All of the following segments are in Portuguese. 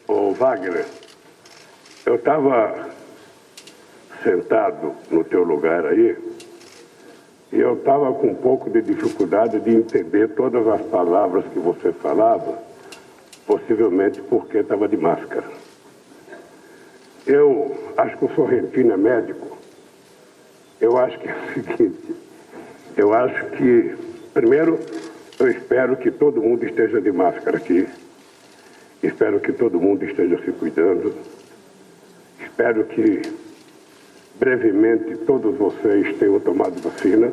Ô Wagner, eu estava sentado no teu lugar aí e eu estava com um pouco de dificuldade de entender todas as palavras que você falava, possivelmente porque estava de máscara. Eu acho que o Sorrentino é médico. Eu acho que é o seguinte, eu acho que, primeiro, eu espero que todo mundo esteja de máscara aqui. Espero que todo mundo esteja se cuidando. Espero que, brevemente, todos vocês tenham tomado vacina.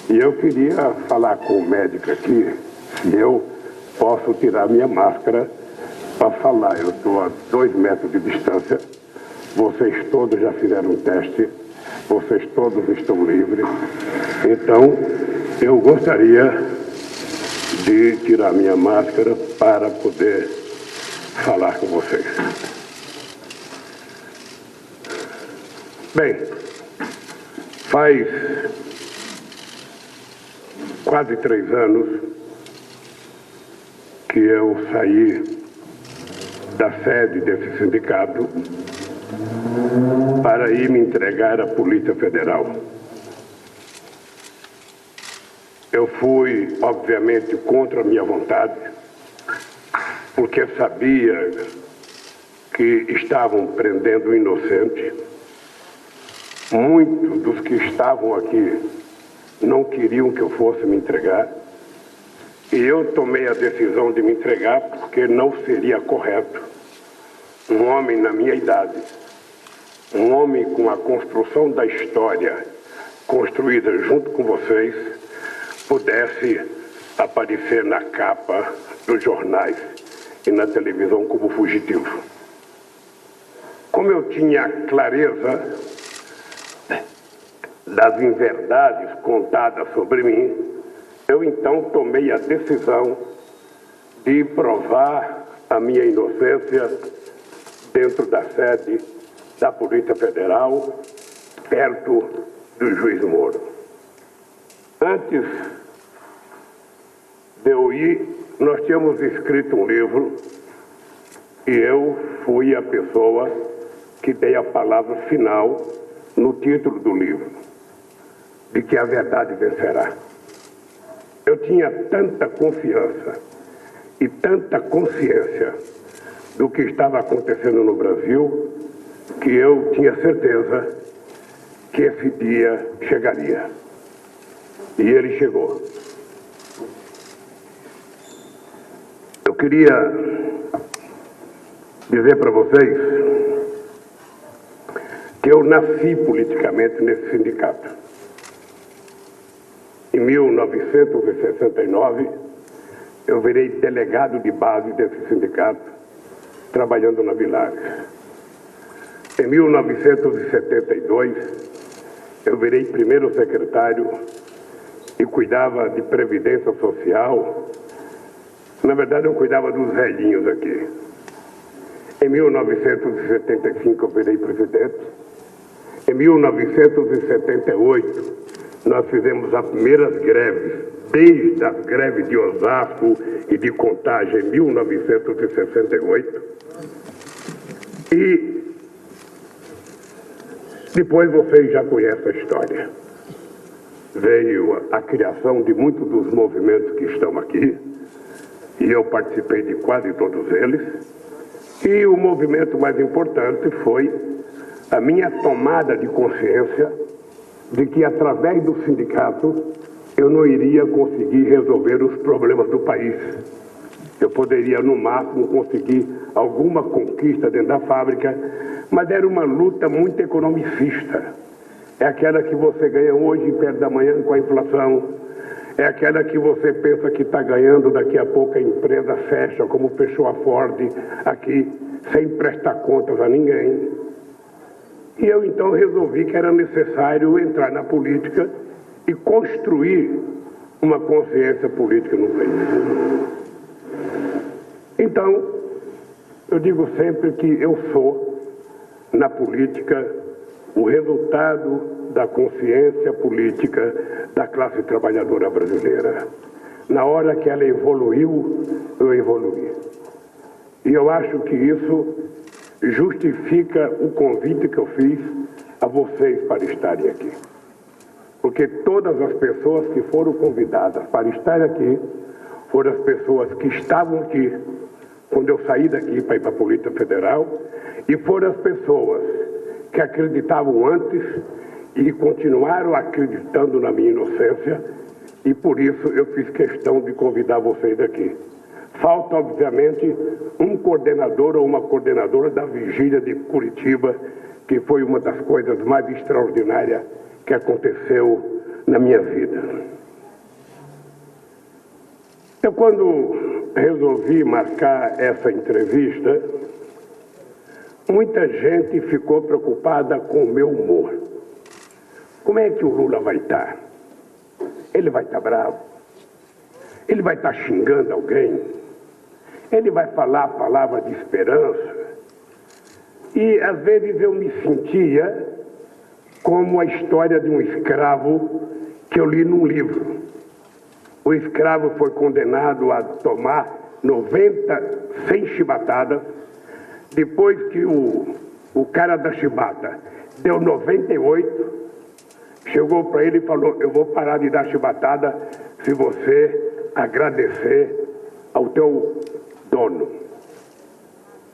E eu queria falar com o médico aqui se eu posso tirar minha máscara para falar. Eu estou a 2 metros de distância. Vocês todos já fizeram um teste. Vocês todos estão livres. Então, eu gostaria de tirar minha máscara para poder falar com vocês. Bem, faz quase 3 anos que eu saí da sede desse sindicato para ir me entregar à Polícia Federal. Eu fui, obviamente, contra a minha vontade, porque sabia que estavam prendendo inocentes. Muitos dos que estavam aqui não queriam que eu fosse me entregar. E eu tomei a decisão de me entregar porque não seria correto um homem na minha idade, um homem com a construção da história construída junto com vocês, pudesse aparecer na capa dos jornais e na televisão como fugitivo. Como eu tinha clareza das inverdades contadas sobre mim, eu então tomei a decisão de provar a minha inocência dentro da sede da Polícia Federal, perto do juiz Moro. Antes de eu ir, nós tínhamos escrito um livro e eu fui a pessoa que dei a palavra final no título do livro, de que a verdade vencerá. Eu tinha tanta confiança e tanta consciência do que estava acontecendo no Brasil que eu tinha certeza que esse dia chegaria. E ele chegou. Eu queria dizer para vocês que eu nasci politicamente nesse sindicato. Em 1969, eu virei delegado de base desse sindicato, trabalhando na Vilares. Em 1972, eu virei primeiro secretário e cuidava de previdência social. Na verdade, eu cuidava dos velhinhos aqui. Em 1975, eu virei presidente. Em 1978, nós fizemos as primeiras greves, desde as greves de Osasco e de Contagem, em 1968. E depois vocês já conhecem a história. Veio a criação de muitos dos movimentos que estão aqui, e eu participei de quase todos eles. E o movimento mais importante foi a minha tomada de consciência de que, através do sindicato, eu não iria conseguir resolver os problemas do país. Eu poderia, no máximo, conseguir alguma conquista dentro da fábrica, mas era uma luta muito economicista. É aquela que você ganha hoje e perde amanhã com a inflação. É aquela que você pensa que está ganhando, daqui a pouco a empresa fecha, como fechou a Ford aqui, sem prestar contas a ninguém. E eu então resolvi que era necessário entrar na política e construir uma consciência política no país. Então, eu digo sempre que eu sou, na política, o resultado da consciência política da classe trabalhadora brasileira. Na hora que ela evoluiu, eu evoluir. E eu acho que isso justifica o convite que eu fiz a vocês para estarem aqui. Porque todas as pessoas que foram convidadas para estar aqui foram as pessoas que estavam aqui quando eu saí daqui para ir para a Polícia Federal e foram as pessoas que acreditavam antes e continuaram acreditando na minha inocência e por isso eu fiz questão de convidar vocês aqui. Falta, obviamente, um coordenador ou uma coordenadora da Vigília de Curitiba, que foi uma das coisas mais extraordinárias que aconteceu na minha vida. Eu, quando resolvi marcar essa entrevista, muita gente ficou preocupada com o meu humor. Como é que o Lula vai estar? Ele vai estar bravo? Ele vai estar xingando alguém? Ele vai falar a palavra de esperança? E, às vezes, eu me sentia como a história de um escravo que eu li num livro. O escravo foi condenado a tomar 100 chibatadas. Depois que o cara da chibata deu 98, chegou para ele e falou: eu vou parar de dar chibatada se você agradecer ao teu dono.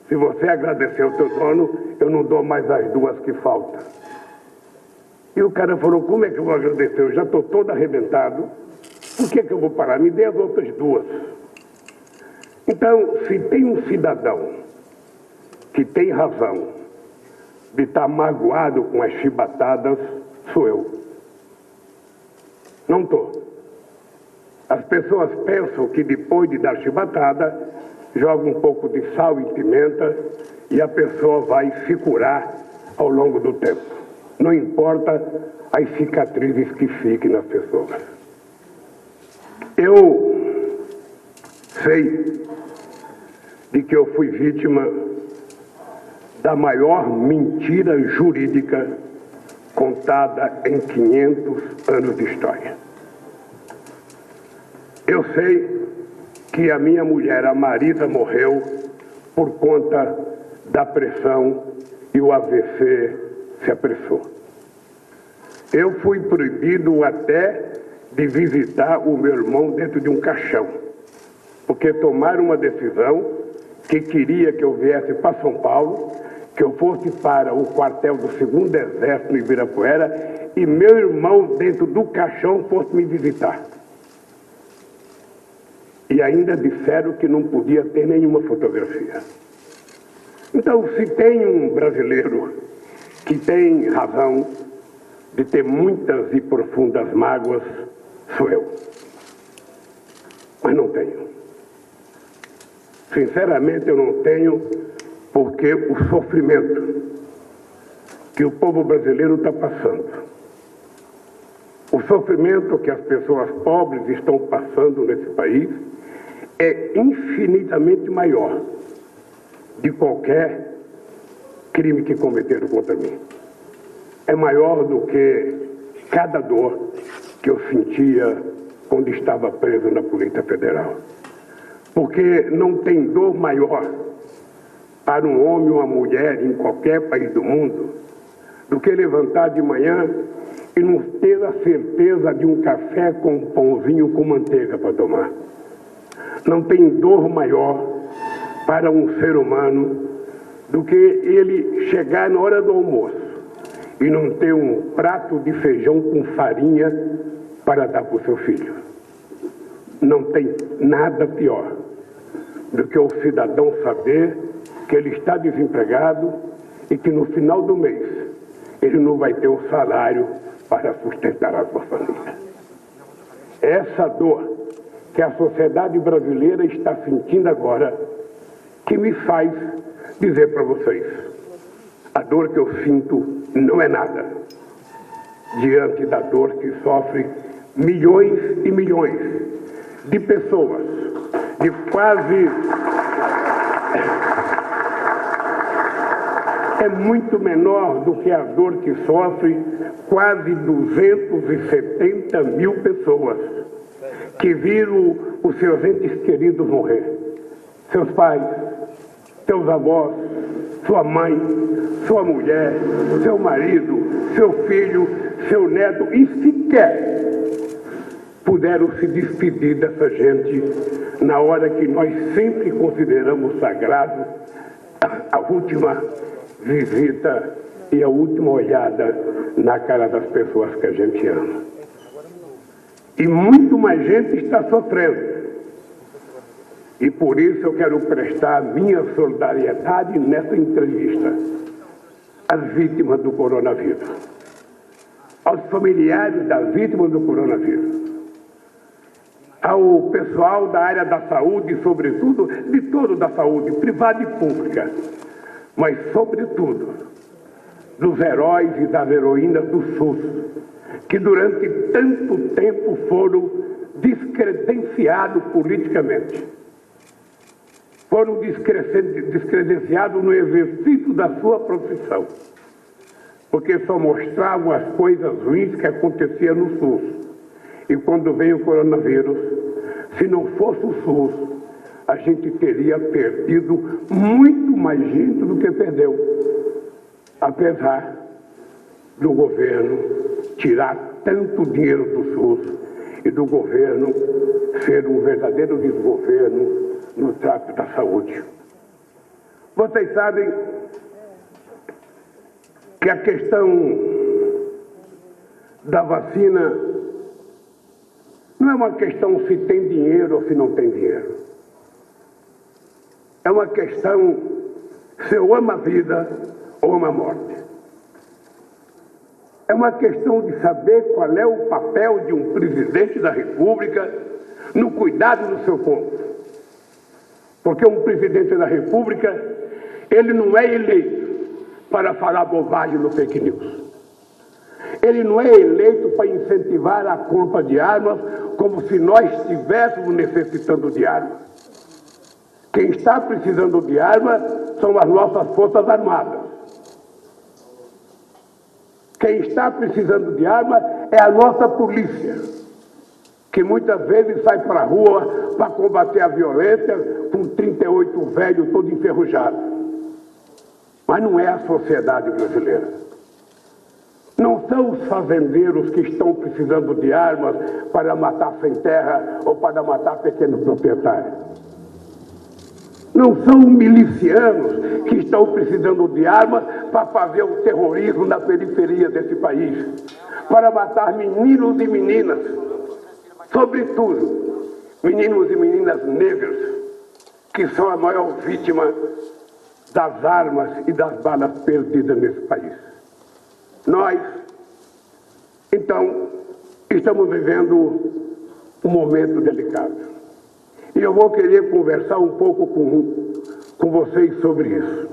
Se você agradecer ao teu dono, eu não dou mais as 2 que faltam. E o cara falou: como é que eu vou agradecer? Eu já estou todo arrebentado. Por que eu vou parar? Me dê as outras 2. Então, se tem um cidadão que tem razão de estar magoado com as chibatadas, sou eu. Não estou. As pessoas pensam que depois de dar chibatada, joga um pouco de sal e pimenta e a pessoa vai se curar ao longo do tempo. Não importa as cicatrizes que fiquem nas pessoas. Eu sei de que eu fui vítima da maior mentira jurídica contada em 500 anos de história. Eu sei que a minha mulher, a Marisa, morreu por conta da pressão e o AVC se apressou. Eu fui proibido até de visitar o meu irmão dentro de um caixão, porque tomaram uma decisão que queria que eu viesse para São Paulo, que eu fosse para o quartel do 2º Exército no Ibirapuera e meu irmão dentro do caixão fosse me visitar. E ainda disseram que não podia ter nenhuma fotografia. Então, se tem um brasileiro que tem razão de ter muitas e profundas mágoas, sou eu. Mas não tenho. Sinceramente, eu não tenho, porque o sofrimento que o povo brasileiro está passando, o sofrimento que as pessoas pobres estão passando nesse país, é infinitamente maior de qualquer crime que cometeram contra mim. É maior do que cada dor que eu sentia quando estava preso na Polícia Federal. Porque não tem dor maior para um homem ou uma mulher em qualquer país do mundo do que levantar de manhã e não ter a certeza de um café com um pãozinho com manteiga para tomar. Não tem dor maior para um ser humano do que ele chegar na hora do almoço e não ter um prato de feijão com farinha para dar para o seu filho. Não tem nada pior do que o cidadão saber que ele está desempregado e que no final do mês ele não vai ter o salário para sustentar a sua família. Essa dor que a sociedade brasileira está sentindo agora, que me faz dizer para vocês, a dor que eu sinto não é nada diante da dor que sofrem milhões e milhões de pessoas, de quase... É muito menor do que a dor que sofre quase 270 mil pessoas que viram os seus entes queridos morrer. seus pais, seus avós, sua mãe, sua mulher, seu marido, seu filho, seu neto, e sequer puderam se despedir dessa gente na hora que nós sempre consideramos sagrado a última visita e a última olhada na cara das pessoas que a gente ama. E muito mais gente está sofrendo. E por isso eu quero prestar minha solidariedade nessa entrevista às vítimas do coronavírus, aos familiares das vítimas do coronavírus, ao pessoal da área da saúde, sobretudo, de todo da saúde, privada e pública, mas sobretudo dos heróis e das heroínas do SUS, que durante tanto tempo foram descredenciados politicamente. Foram descredenciados no exercício da sua profissão, porque só mostravam as coisas ruins que aconteciam no SUS. E quando veio o coronavírus, se não fosse o SUS, a gente teria perdido muito mais gente do que perdeu, apesar do governo tirar tanto dinheiro do SUS e do governo ser um verdadeiro desgoverno no trato da saúde. Vocês sabem que a questão da vacina não é uma questão se tem dinheiro ou se não tem dinheiro. É uma questão se eu amo a vida ou amo a morte. É uma questão de saber qual é o papel de um presidente da República no cuidado do seu povo. Porque um presidente da República, ele não é eleito para falar bobagem no fake news. Ele não é eleito para incentivar a compra de armas como se nós estivéssemos necessitando de armas. Quem está precisando de armas são as nossas Forças Armadas. Quem está precisando de armas é a nossa polícia, que muitas vezes sai para a rua para combater a violência com 38 velhos todo enferrujado. Mas não é a sociedade brasileira. Não são os fazendeiros que estão precisando de armas para matar sem terra ou para matar pequenos proprietários. Não são milicianos que estão precisando de armas para fazer o terrorismo na periferia desse país, para matar meninos e meninas, sobretudo meninos e meninas negros, que são a maior vítima das armas e das balas perdidas nesse país. Nós, então, estamos vivendo um momento delicado. E eu vou querer conversar um pouco com vocês sobre isso.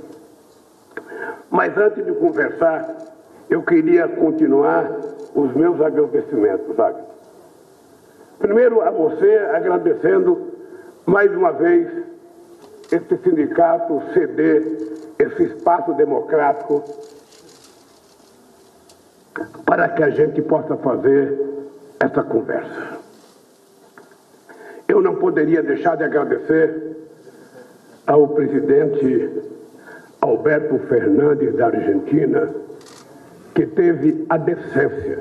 Mas antes de conversar, eu queria continuar os meus agradecimentos, sabe? Primeiro a você, agradecendo mais uma vez esse sindicato ceder esse espaço democrático para que a gente possa fazer essa conversa. Eu não poderia deixar de agradecer ao presidente Alberto Fernandes da Argentina, que teve a decência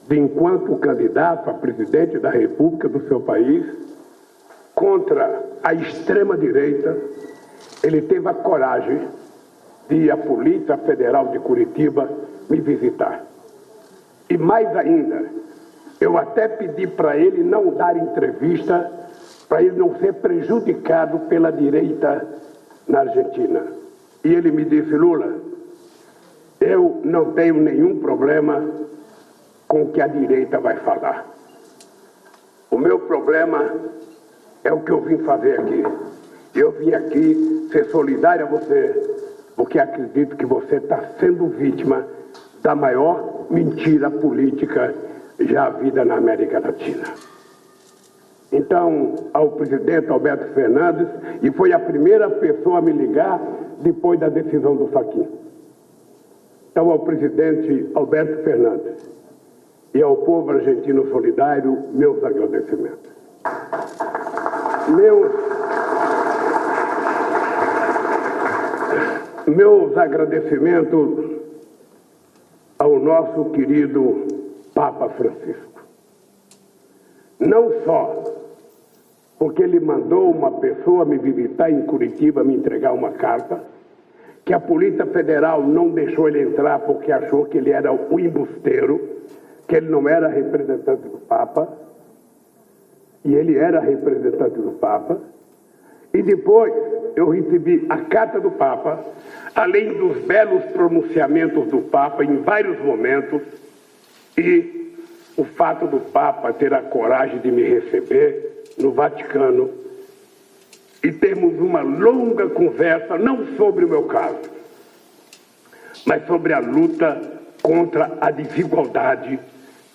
de, enquanto candidato a presidente da República do seu país, contra a extrema-direita, ele teve a coragem de ir à Polícia Federal de Curitiba me visitar. E mais ainda, eu até pedi para ele não dar entrevista, para ele não ser prejudicado pela direita na Argentina. E ele me disse: Lula, eu não tenho nenhum problema com o que a direita vai falar. O meu problema é o que eu vim fazer aqui. Eu vim aqui ser solidário a você, porque acredito que você está sendo vítima da maior mentira política já havida na América Latina. Então, ao presidente Alberto Fernandes, e foi a primeira pessoa a me ligar depois da decisão do Fachin. Então, ao presidente Alberto Fernandes e ao povo argentino solidário, meus agradecimentos. Meus agradecimentos ao nosso querido Papa Francisco. Não só porque ele mandou uma pessoa me visitar em Curitiba, me entregar uma carta, que a Polícia Federal não deixou ele entrar porque achou que ele era um embusteiro, que ele não era representante do Papa, e ele era representante do Papa. E depois eu recebi a carta do Papa, além dos belos pronunciamentos do Papa em vários momentos, e o fato do Papa ter a coragem de me receber no Vaticano e termos uma longa conversa, não sobre o meu caso, mas sobre a luta contra a desigualdade,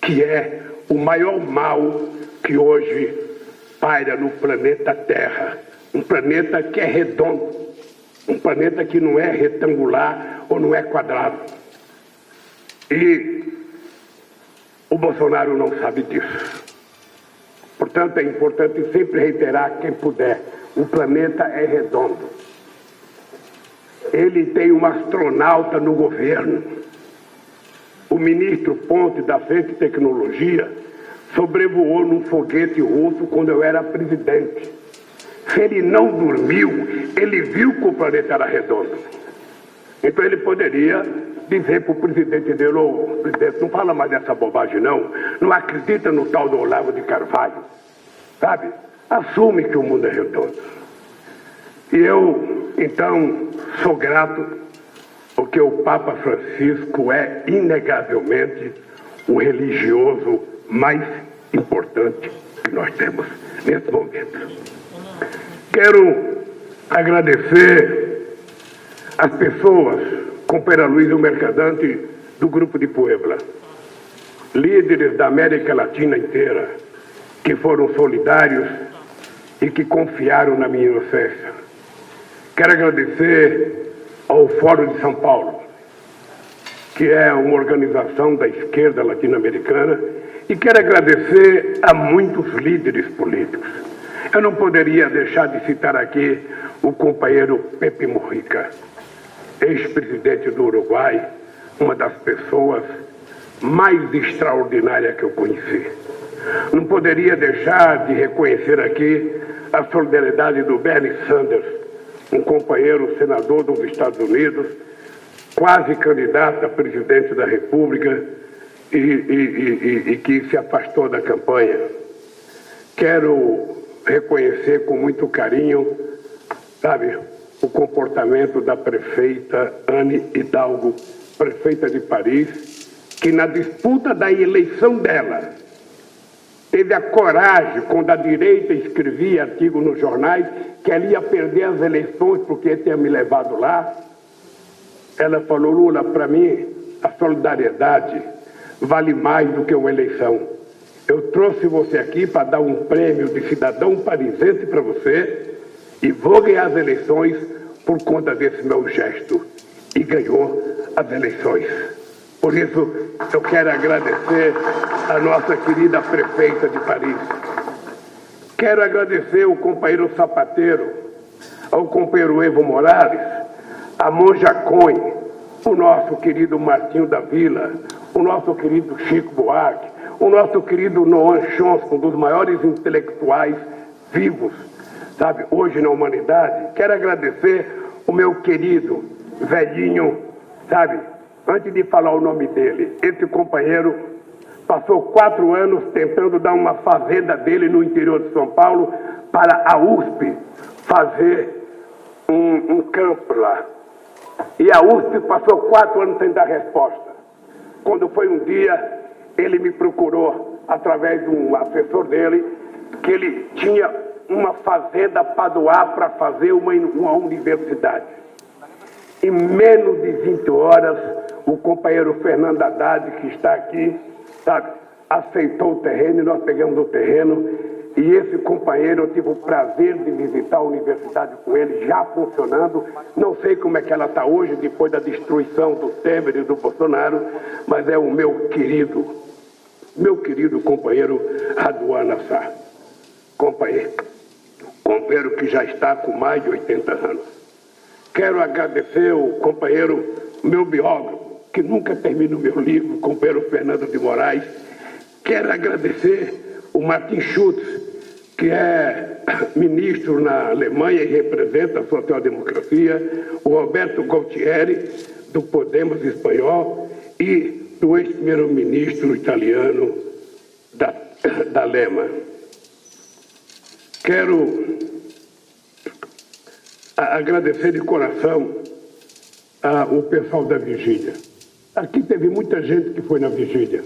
que é o maior mal que hoje paira no planeta Terra. Um planeta que é redondo, um planeta que não é retangular ou não é quadrado. E o Bolsonaro não sabe disso. Portanto, é importante sempre reiterar, quem puder, o planeta é redondo. Ele tem um astronauta no governo. O ministro Ponte, da Frente de Tecnologia, sobrevoou num foguete russo quando eu era presidente. Se ele não dormiu, ele viu que o planeta era redondo. Então ele poderia dizer para o presidente dele: ô, presidente, não fala mais dessa bobagem não acredita no tal do Olavo de Carvalho, sabe? Assume que o mundo é redondo. E eu, então, sou grato porque o Papa Francisco é, inegavelmente, o religioso mais importante que nós temos nesse momento. Quero agradecer as pessoas, companheira Luísa Mercadante, do Grupo de Puebla, líderes da América Latina inteira, que foram solidários e que confiaram na minha inocência. Quero agradecer ao Fórum de São Paulo, que é uma organização da esquerda latino-americana, e quero agradecer a muitos líderes políticos. Eu não poderia deixar de citar aqui o companheiro Pepe Mujica, ex-presidente do Uruguai, uma das pessoas mais extraordinárias que eu conheci. Não poderia deixar de reconhecer aqui a solidariedade do Bernie Sanders, um companheiro senador dos Estados Unidos, quase candidato a presidente da República e que se afastou da campanha. Quero reconhecer com muito carinho, sabe, o comportamento da prefeita Anne Hidalgo, prefeita de Paris, que na disputa da eleição dela teve a coragem, quando a direita escrevia artigos nos jornais que ela ia perder as eleições porque tinha me levado lá. Ela falou: Lula, para mim a solidariedade vale mais do que uma eleição. Eu trouxe você aqui para dar um prêmio de cidadão parisense para você e vou ganhar as eleições por conta desse meu gesto. E ganhou as eleições. Por isso, eu quero agradecer a nossa querida prefeita de Paris. Quero agradecer ao companheiro Sapateiro, ao companheiro Evo Morales, a Monja Cohen, o nosso querido Martinho da Vila, o nosso querido Chico Buarque, o nosso querido Noam Chomsky, um dos maiores intelectuais vivos, sabe, hoje na humanidade. Quero agradecer o meu querido velhinho, sabe, antes de falar o nome dele, esse companheiro passou 4 anos tentando dar uma fazenda dele no interior de São Paulo para a USP fazer um campo lá. E a USP passou 4 anos sem dar resposta. Quando foi um dia, ele me procurou, através de um assessor dele, que ele tinha uma fazenda para doar para fazer uma universidade. Em menos de 20 horas, o companheiro Fernando Haddad, que está aqui, sabe, aceitou o terreno e nós pegamos o terreno. E esse companheiro, eu tive o prazer de visitar a universidade com ele, já funcionando. Não sei como é que ela está hoje, depois da destruição do Temer e do Bolsonaro, mas é o meu querido companheiro Raduan Nassar. Companheiro que já está com mais de 80 anos. Quero agradecer o companheiro, meu biógrafo, que nunca termina o meu livro, o companheiro Fernando de Moraes. Quero agradecer o Martin Schulz, que é ministro na Alemanha e representa a social-democracia, o Roberto Gualtieri, do Podemos espanhol, e do ex-primeiro-ministro italiano da Lema. Quero agradecer de coração o pessoal da vigília. Aqui teve muita gente que foi na vigília.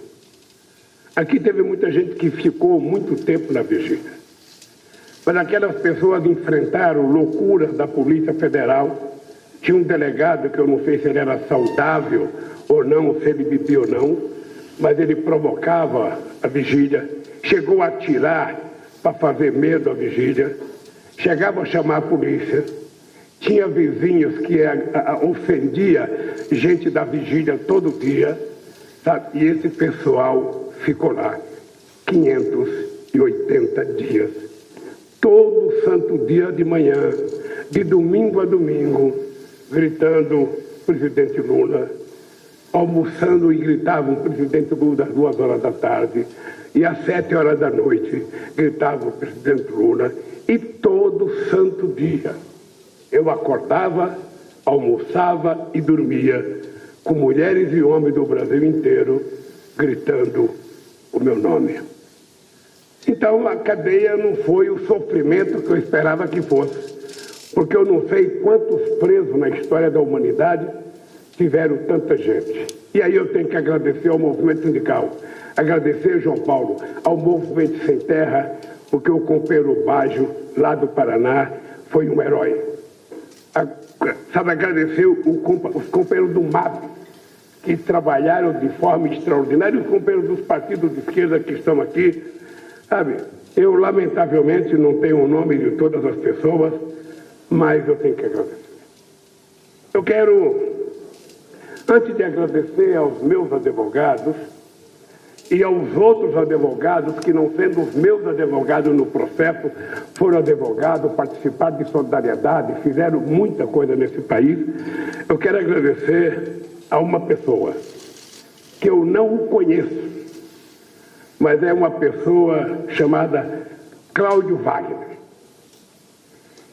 Aqui teve muita gente que ficou muito tempo na vigília. Mas aquelas pessoas enfrentaram loucuras da Polícia Federal. Tinha um delegado, que eu não sei se ele era saudável ou não, se ele bebia ou não, mas ele provocava a vigília, chegou a atirar para fazer medo à vigília, chegava a chamar a polícia, tinha vizinhos que ofendia gente da vigília todo dia, sabe? E esse pessoal ficou lá 580 dias, todo santo dia de manhã, de domingo a domingo, gritando presidente Lula, almoçando e gritavam presidente Lula às 2 horas da tarde, e às 7 horas da noite gritavam presidente Lula, e todo santo dia eu acordava, almoçava e dormia com mulheres e homens do Brasil inteiro gritando o meu nome. Então a cadeia não foi o sofrimento que eu esperava que fosse, porque eu não sei quantos presos na história da humanidade tiveram tanta gente. E aí eu tenho que agradecer ao movimento sindical, agradecer, João Paulo, ao movimento Sem Terra, porque o companheiro Baggio, lá do Paraná, foi um herói. Sabe, agradecer os companheiros do MAP, que trabalharam de forma extraordinária, e os companheiros dos partidos de esquerda que estão aqui, sabe? Eu, lamentavelmente, não tenho o nome de todas as pessoas, mas eu tenho que agradecer. Eu quero, antes de agradecer aos meus advogados e aos outros advogados que, não sendo os meus advogados no processo, foram advogados, participaram de solidariedade, fizeram muita coisa nesse país, eu quero agradecer a uma pessoa que eu não conheço, mas é uma pessoa chamada Cláudio Wagner.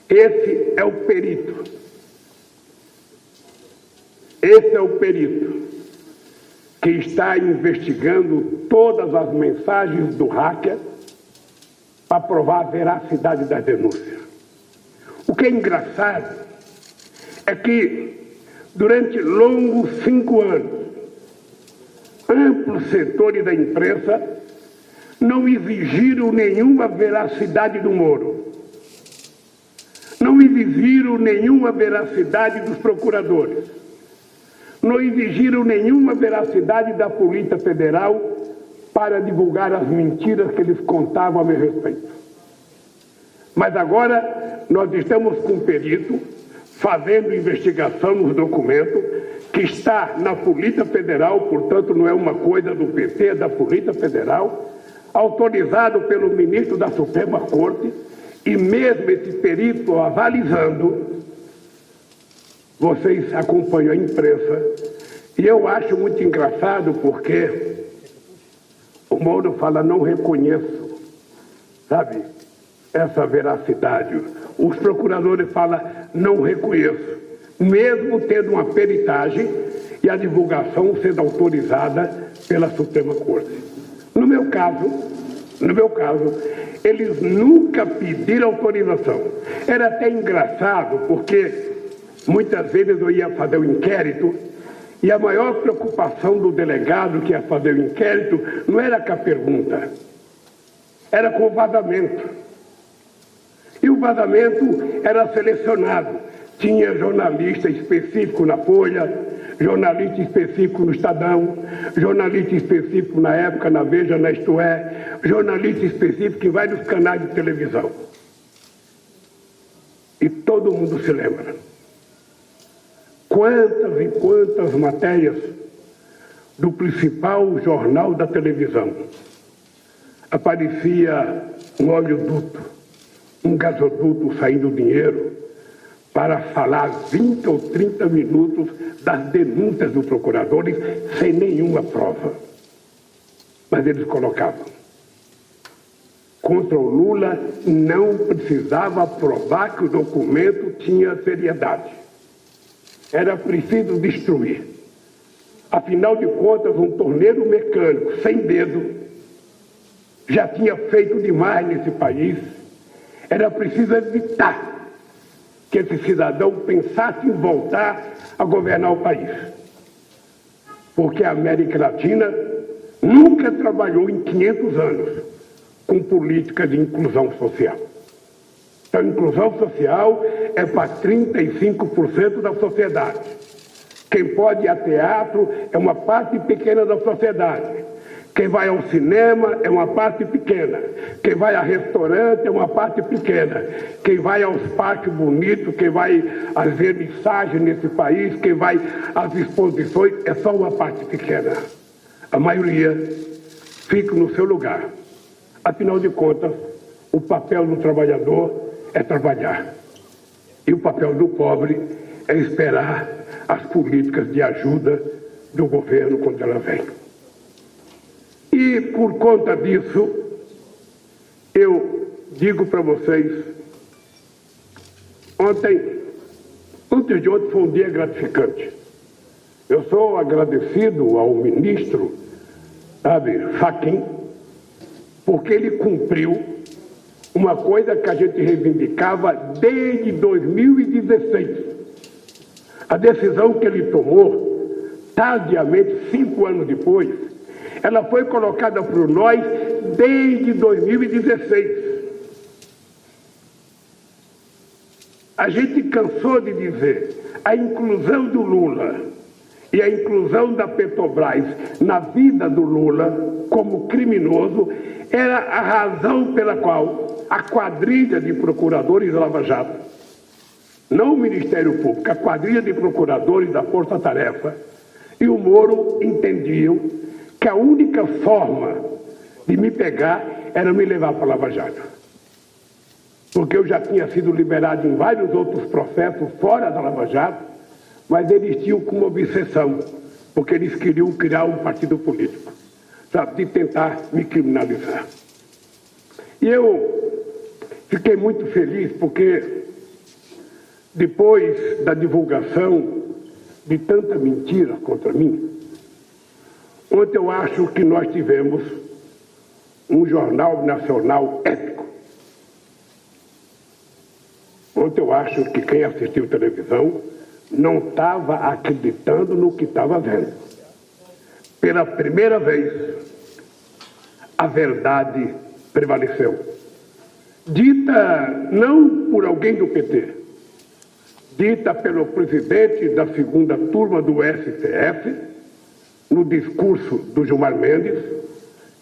Esse é o perito. Esse é o perito que está investigando todas as mensagens do hacker para provar a veracidade das denúncias. O que é engraçado é que, durante longos 5 anos, amplos setores da imprensa não exigiram nenhuma veracidade do Moro, não exigiram nenhuma veracidade dos procuradores, não exigiram nenhuma veracidade da Polícia Federal para divulgar as mentiras que eles contavam a meu respeito. Mas agora nós estamos com um perito fazendo investigação nos documentos que está na Polícia Federal, portanto não é uma coisa do PT, é da Polícia Federal, autorizado pelo ministro da Suprema Corte, e mesmo esse perito avalizando, vocês acompanham a imprensa, e eu acho muito engraçado porque o Moro fala, não reconheço, sabe, essa veracidade. Os procuradores falam, não reconheço, mesmo tendo uma peritagem e a divulgação sendo autorizada pela Suprema Corte. No meu caso, eles nunca pediram autorização. Era até engraçado, porque muitas vezes eu ia fazer o inquérito e a maior preocupação do delegado que ia fazer o inquérito não era com a pergunta, era com o vazamento. E o vazamento era selecionado. Tinha jornalista específico na Folha, jornalista específico no Estadão, jornalista específico na época na Veja, na Isto É, jornalista específico em vários canais de televisão. E todo mundo se lembra. Quantas e quantas matérias do principal jornal da televisão aparecia um oleoduto, um gasoduto saindo dinheiro para falar 20 ou 30 minutos das denúncias dos procuradores sem nenhuma prova. Mas eles colocavam: contra o Lula não precisava provar que o documento tinha seriedade. Era preciso destruir. Afinal de contas, um torneiro mecânico sem dedo já tinha feito demais nesse país. Era preciso evitar que esse cidadão pensasse em voltar a governar o país. Porque a América Latina nunca trabalhou em 500 anos com política de inclusão social. Então, a inclusão social é para 35% da sociedade. Quem pode ir a teatro é uma parte pequena da sociedade. Quem vai ao cinema é uma parte pequena. Quem vai a restaurante é uma parte pequena. Quem vai aos parques bonitos, quem vai às vernissagens nesse país, quem vai às exposições é só uma parte pequena. A maioria fica no seu lugar. Afinal de contas, o papel do trabalhador é trabalhar. E o papel do pobre é esperar as políticas de ajuda do governo quando ela vem. E por conta disso, eu digo para vocês, antes de ontem foi um dia gratificante. Eu sou agradecido ao ministro, Fachin, porque ele cumpriu uma coisa que a gente reivindicava desde 2016. A decisão que ele tomou, tardiamente, 5 anos depois, ela foi colocada por nós desde 2016. A gente cansou de dizer a inclusão do Lula e a inclusão da Petrobras na vida do Lula como criminoso era a razão pela qual a quadrilha de procuradores da Lava Jato, não o Ministério Público, a quadrilha de procuradores da Força Tarefa e o Moro entendiam que a única forma de me pegar era me levar para a Lava Jato. Porque eu já tinha sido liberado em vários outros processos fora da Lava Jato, mas eles tinham como obsessão, porque eles queriam criar um partido político, sabe, de tentar me criminalizar. E eu fiquei muito feliz porque depois da divulgação de tanta mentira contra mim, ontem eu acho que nós tivemos um jornal nacional épico. Ontem eu acho que quem assistiu televisão não estava acreditando no que estava vendo. Pela primeira vez, a verdade prevaleceu. Dita não por alguém do PT, dita pelo presidente da segunda turma do STF, no discurso do Gilmar Mendes,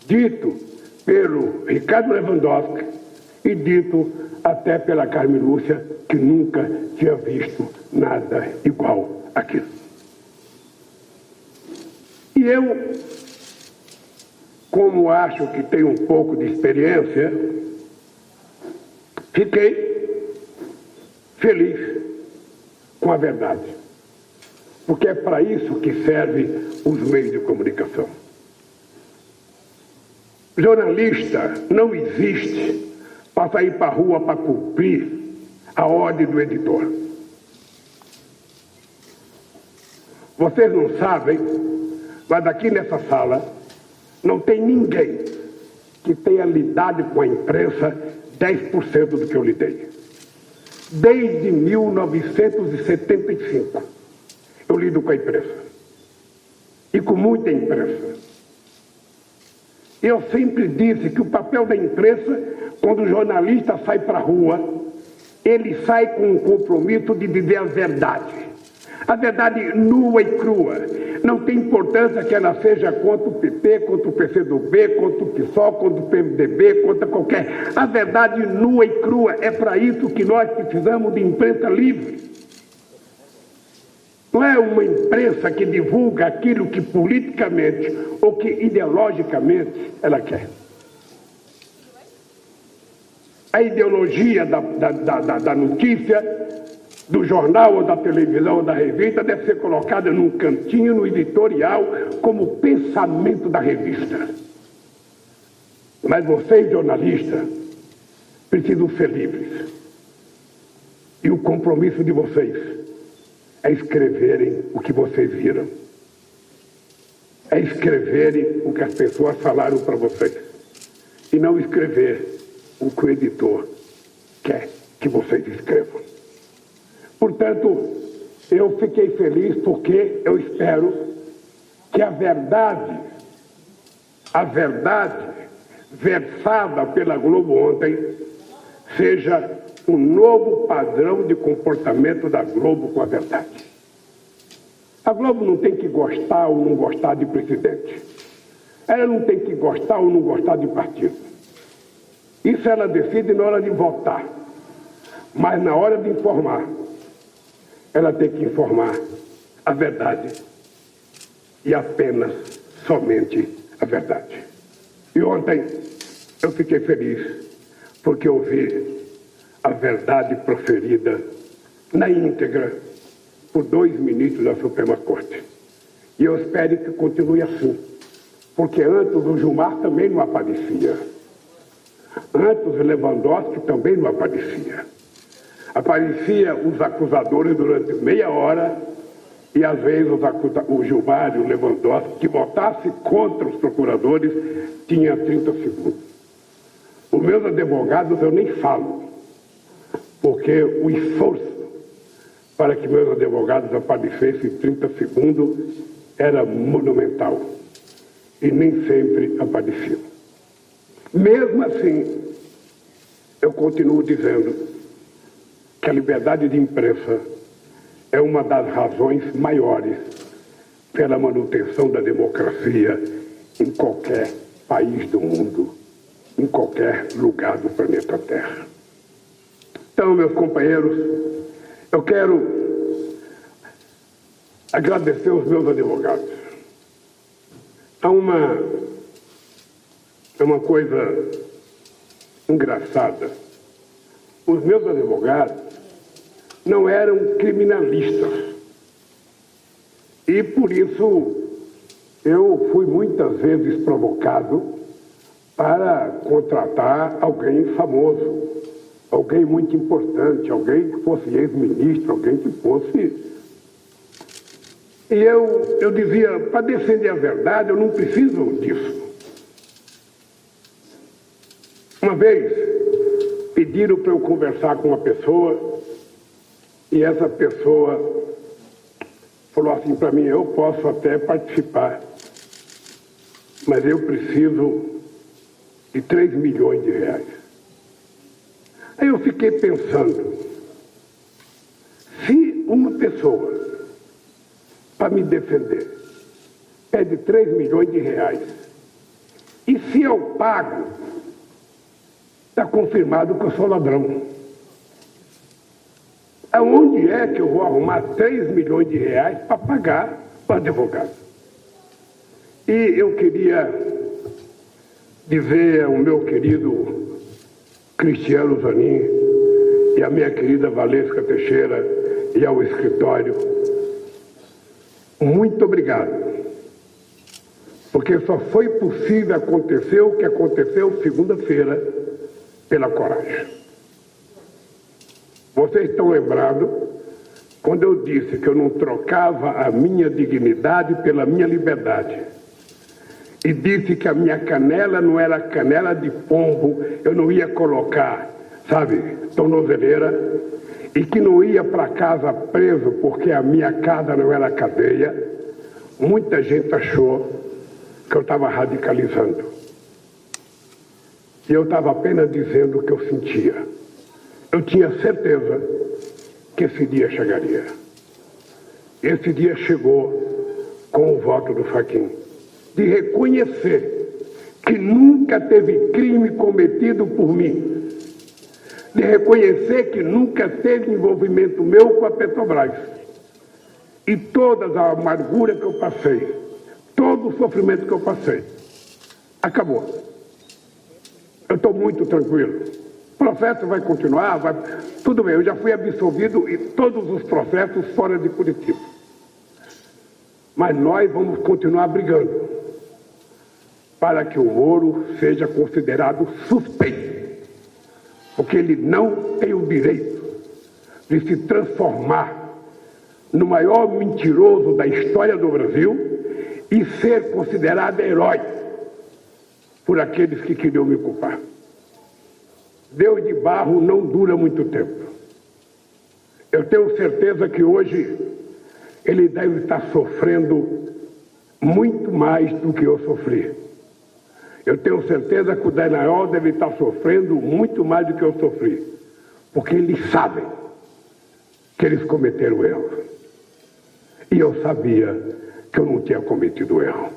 dito pelo Ricardo Lewandowski e dito até pela Carmen Lúcia, que nunca tinha visto nada igual àquilo. E eu, como acho que tenho um pouco de experiência, fiquei feliz com a verdade. Porque é para isso que servem os meios de comunicação. Jornalista não existe para sair para a rua para cumprir a ordem do editor. Vocês não sabem, mas aqui nessa sala não tem ninguém que tenha lidado com a imprensa 10% do que eu lidei. Desde 1975 eu lido com a imprensa. E com muita imprensa. Eu sempre disse que o papel da imprensa, quando o jornalista sai para a rua, ele sai com um compromisso de dizer a verdade. A verdade nua e crua. Não tem importância que ela seja contra o PT, contra o PCdoB, contra o PSOL, contra o PMDB, contra qualquer. A verdade nua e crua. É para isso que nós precisamos de imprensa livre. Não é uma imprensa que divulga aquilo que politicamente ou que ideologicamente ela quer. A ideologia da notícia do jornal ou da televisão ou da revista deve ser colocada num cantinho no editorial como pensamento da revista. Mas vocês, jornalistas, precisam ser livres. E o compromisso de vocês é escreverem o que vocês viram. É escreverem o que as pessoas falaram para vocês. E não escrever o que o editor quer que vocês escrevam. Portanto, eu fiquei feliz porque eu espero que a verdade versada pela Globo ontem seja um novo padrão de comportamento da Globo com a verdade. A Globo não tem que gostar ou não gostar de presidente. Ela não tem que gostar ou não gostar de partido. Isso ela decide na hora de votar. Mas na hora de informar, ela tem que informar a verdade e apenas, somente a verdade. E ontem eu fiquei feliz porque ouvi a verdade proferida na íntegra por 2 ministros da Suprema Corte. E eu espero que continue assim, porque antes o Gilmar também não aparecia. Antes o Lewandowski também não aparecia. Aparecia os acusadores durante meia hora e às vezes o Gilmar e o Lewandowski, que votasse contra os procuradores, tinha 30 segundos. Os meus advogados eu nem falo, porque o esforço para que meus advogados aparecessem em 30 segundos era monumental e nem sempre apareciam. Mesmo assim, eu continuo dizendo que a liberdade de imprensa é uma das razões maiores pela manutenção da democracia em qualquer país do mundo, em qualquer lugar do planeta Terra. Então, meus companheiros, eu quero agradecer aos meus advogados. Há uma coisa engraçada. Os meus advogados não eram criminalistas. E por isso eu fui muitas vezes provocado para contratar alguém famoso, alguém muito importante, alguém que fosse ex-ministro, alguém que fosse... E eu dizia, para defender a verdade, eu não preciso disso. Uma vez, pediram para eu conversar com uma pessoa e essa pessoa falou assim para mim, eu posso até participar, mas eu preciso de 3 milhões de reais. Aí eu fiquei pensando, se uma pessoa, para me defender, pede 3 milhões de reais, e se eu pago, está confirmado que eu sou ladrão. Aonde é que eu vou arrumar 3 milhões de reais para pagar o advogado? E eu queria dizer ao meu querido Cristiano Zanin e à minha querida Valesca Teixeira e ao escritório, muito obrigado. Porque só foi possível acontecer o que aconteceu segunda-feira pela coragem. Vocês estão lembrados quando eu disse que eu não trocava a minha dignidade pela minha liberdade. E disse que a minha canela não era canela de pombo, eu não ia colocar, sabe, tornozeleira, e que não ia para casa preso porque a minha casa não era cadeia. Muita gente achou que eu estava radicalizando. E eu estava apenas dizendo o que eu sentia. Eu tinha certeza que esse dia chegaria. Esse dia chegou com o voto do Fachin, de reconhecer que nunca teve crime cometido por mim, de reconhecer que nunca teve envolvimento meu com a Petrobras. E toda a amargura que eu passei, todo o sofrimento que eu passei, acabou. Eu estou muito tranquilo. O processo vai continuar, tudo bem, eu já fui absolvido em todos os processos fora de Curitiba. Mas nós vamos continuar brigando para que o Moro seja considerado suspeito, porque ele não tem o direito de se transformar no maior mentiroso da história do Brasil e ser considerado herói por aqueles que queriam me culpar. Deus de barro não dura muito tempo. Eu tenho certeza que hoje ele deve estar sofrendo muito mais do que eu sofri. Eu tenho certeza que o Dallagnol deve estar sofrendo muito mais do que eu sofri, porque eles sabem que eles cometeram erro. E eu sabia que eu não tinha cometido erro.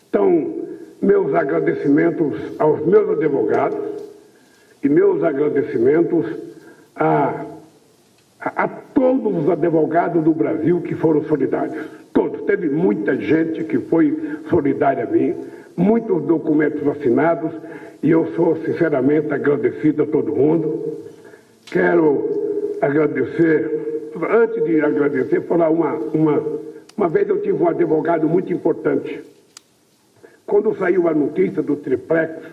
Então, meus agradecimentos aos meus advogados e meus agradecimentos a todos os advogados do Brasil que foram solidários. Todos. Teve muita gente que foi solidária a mim, muitos documentos assinados, e eu sou sinceramente agradecido a todo mundo. Quero agradecer, antes de agradecer, falar uma vez eu tive um advogado muito importante. Quando saiu a notícia do triplex,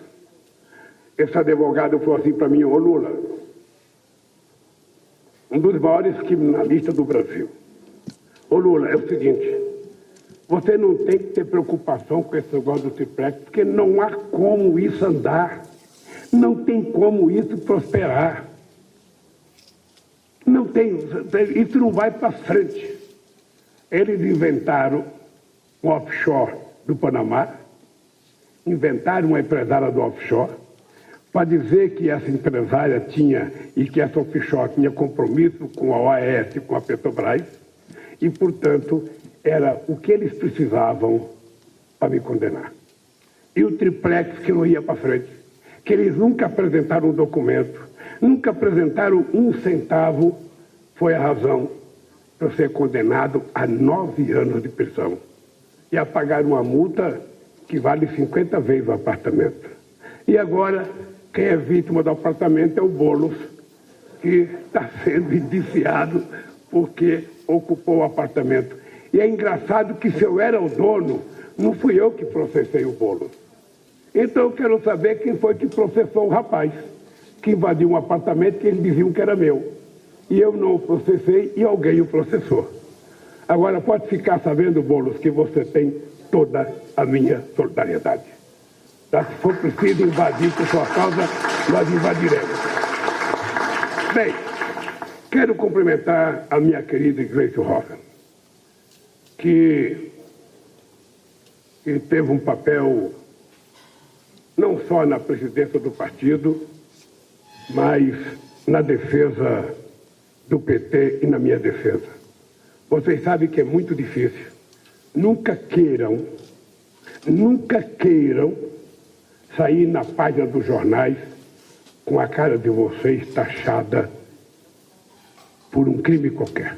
esse advogado falou assim para mim: ô Lula, um dos maiores criminalistas do Brasil. Ô Lula, é o seguinte, você não tem que ter preocupação com esse negócio do triplex, porque não há como isso andar, não tem como isso prosperar. Não tem, isso não vai para frente. Eles inventaram um offshore do Panamá, inventaram uma empresária do offshore, para dizer que essa empresária tinha, e que essa offshore tinha compromisso com a OAS e com a Petrobras, e, portanto, era o que eles precisavam para me condenar. E o triplex que não ia para frente, que eles nunca apresentaram um documento, nunca apresentaram um centavo, foi a razão para eu ser condenado a 9 anos de prisão e a pagar uma multa que vale 50 vezes o apartamento. E agora, quem é vítima do apartamento é o Boulos, que está sendo indiciado porque ocupou o apartamento. E é engraçado que, se eu era o dono, não fui eu que processei o Boulos. Então eu quero saber quem foi que processou o rapaz que invadiu um apartamento que eles diziam que era meu. E eu não o processei e alguém o processou. Agora pode ficar sabendo, Boulos, que você tem toda a minha solidariedade. Tá? Se for preciso invadir por sua causa, nós invadiremos. Bem, quero cumprimentar a minha querida Gleice Hoffmann, que teve um papel não só na presidência do partido, mas na defesa do PT e na minha defesa. Vocês sabem que é muito difícil. Nunca queiram sair na página dos jornais com a cara de vocês taxada por um crime qualquer.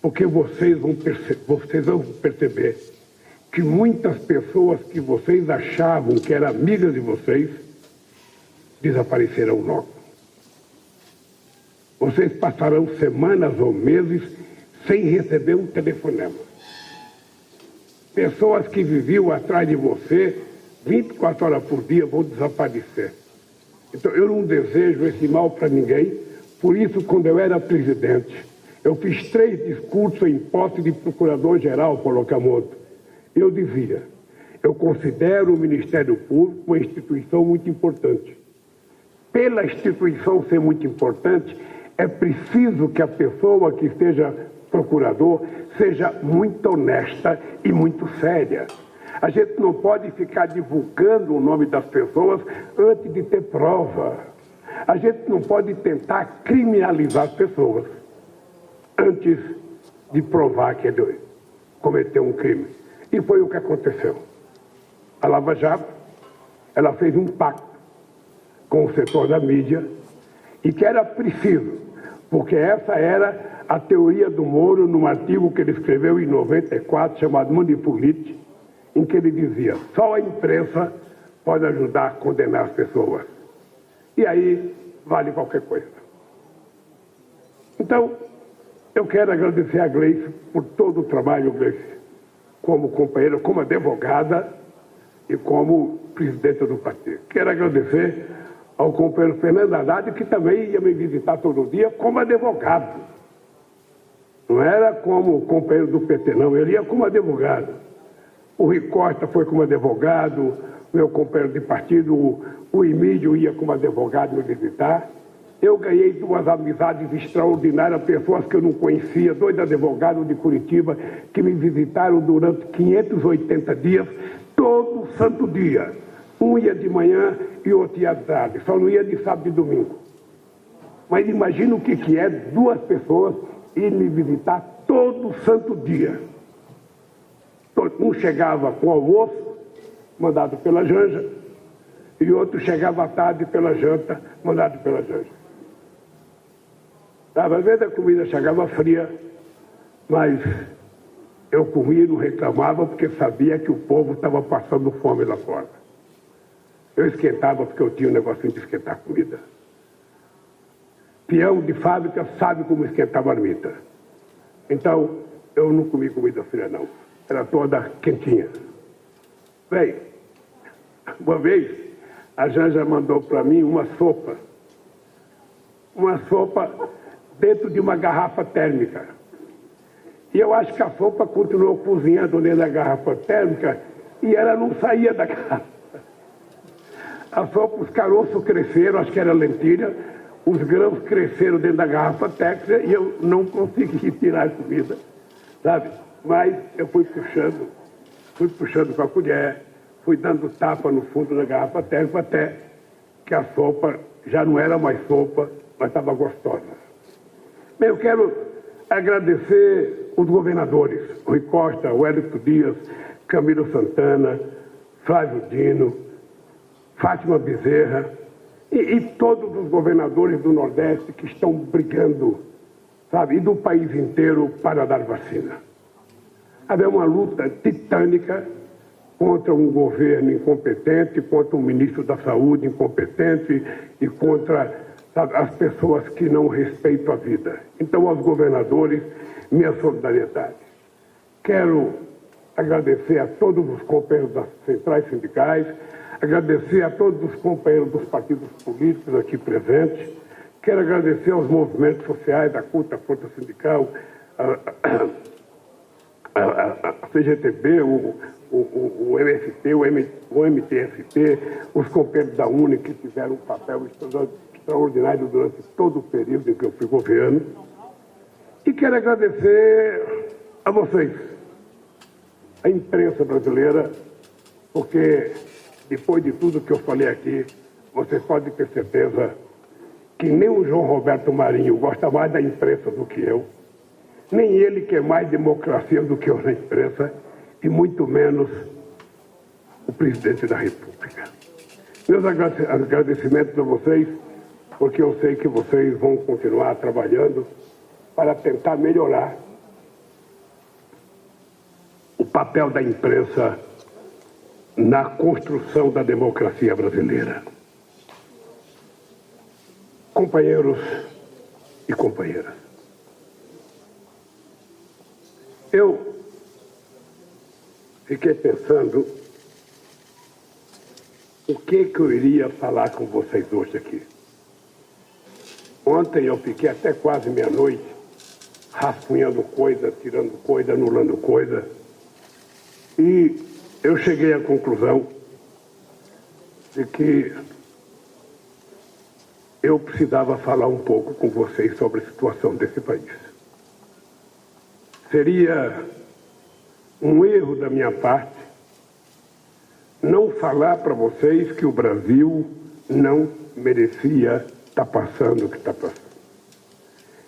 Porque vocês vão perceber que muitas pessoas que vocês achavam que eram amigas de vocês desaparecerão logo. Vocês passarão semanas ou meses sem receber um telefonema. Pessoas que viviam atrás de você 24 horas por dia vão desaparecer. Então eu não desejo esse mal para ninguém. Por isso, quando eu era presidente, eu fiz 3 discursos em posse de procurador-geral, Paulo Okamoto. Eu dizia: eu considero o Ministério Público uma instituição muito importante. Pela instituição ser muito importante, é preciso que a pessoa que seja procurador seja muito honesta e muito séria. A gente não pode ficar divulgando o nome das pessoas antes de ter prova. A gente não pode tentar criminalizar as pessoas antes de provar que ele cometeu um crime. E foi o que aconteceu. A Lava Jato, ela fez um pacto com o setor da mídia e que era preciso, porque essa era a teoria do Moro num artigo que ele escreveu em 94, chamado Manipulite, em que ele dizia: só a imprensa pode ajudar a condenar as pessoas. E aí vale qualquer coisa. Então, eu quero agradecer a Gleice por todo o trabalho, Gleice, como companheira, como advogada e como presidenta do partido. Quero agradecer ao companheiro Fernando Haddad, que também ia me visitar todo dia como advogado. Não era como companheiro do PT, não. Ele ia como advogado. O Rui Costa foi como advogado, meu companheiro de partido, o Emílio, ia como advogado me visitar. Eu ganhei duas amizades extraordinárias, pessoas que eu não conhecia, dois advogados de Curitiba, que me visitaram durante 580 dias, todo santo dia. Um ia de manhã e outro ia de tarde, só não ia de sábado e domingo. Mas imagina o que é duas pessoas ir me visitar todo santo dia. Um chegava com almoço, mandado pela Janja, e outro chegava à tarde pela janta, mandado pela Janja. Às vezes a comida chegava fria, mas eu comia e não reclamava porque sabia que o povo estava passando fome lá fora. Eu esquentava porque eu tinha um negocinho de esquentar comida. Peão de fábrica sabe como esquentar marmita. Então, eu não comi comida fria, não. Era toda quentinha. Bem, uma vez, a Janja mandou para mim uma sopa. Uma sopa dentro de uma garrafa térmica. E eu acho que a sopa continuou cozinhando dentro da garrafa térmica e ela não saía da garrafa. A sopa, os caroços cresceram, acho que era lentilha, os grãos cresceram dentro da garrafa térmica e eu não consegui tirar a comida, sabe? Mas eu fui puxando com a colher, fui dando tapa no fundo da garrafa térmica até que a sopa já não era mais sopa, mas estava gostosa. Bem, eu quero agradecer os governadores, Rui Costa, Wellington Dias, Camilo Santana, Flávio Dino, Fátima Bezerra e todos os governadores do Nordeste que estão brigando, sabe, e do país inteiro para dar vacina. Havia uma luta titânica contra um governo incompetente, contra um ministro da Saúde incompetente e contra, sabe, as pessoas que não respeitam a vida. Então, aos governadores, minha solidariedade. Quero agradecer a todos os companheiros das centrais sindicais, agradecer a todos os companheiros dos partidos políticos aqui presentes, quero agradecer aos movimentos sociais, da CUT, a Força Sindical, a CGTB, o MST, o MTST, os companheiros da UNE que tiveram um papel extraordinário durante todo o período em que eu fui governo. E quero agradecer a vocês, a imprensa brasileira, porque depois de tudo que eu falei aqui, vocês podem ter certeza que nem o João Roberto Marinho gosta mais da imprensa do que eu, nem ele quer mais democracia do que eu na imprensa, e muito menos o presidente da República. Meus agradecimentos a vocês, porque eu sei que vocês vão continuar trabalhando para tentar melhorar o papel da imprensa na construção da democracia brasileira. Companheiros e companheiras, eu fiquei pensando o que eu iria falar com vocês hoje aqui. Ontem eu fiquei até quase meia-noite rascunhando coisa, tirando coisa, anulando coisa, e eu cheguei à conclusão de que eu precisava falar um pouco com vocês sobre a situação desse país. Seria um erro da minha parte não falar para vocês que o Brasil não merecia estar passando o que está passando.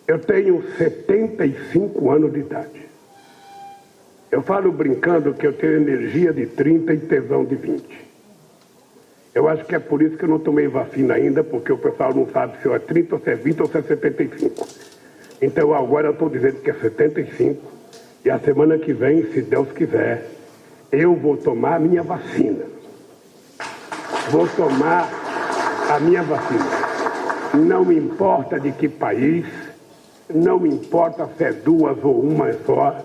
Eu tenho 75 anos de idade. Eu falo brincando que eu tenho energia de 30 e tesão de 20. Eu acho que é por isso que eu não tomei vacina ainda, porque o pessoal não sabe se é 30, ou se é 20 ou se é 75. Então agora eu estou dizendo que é 75, e a semana que vem, se Deus quiser, eu vou tomar a minha vacina. Vou tomar a minha vacina. não me importa de que país, não me importa se é duas ou uma só,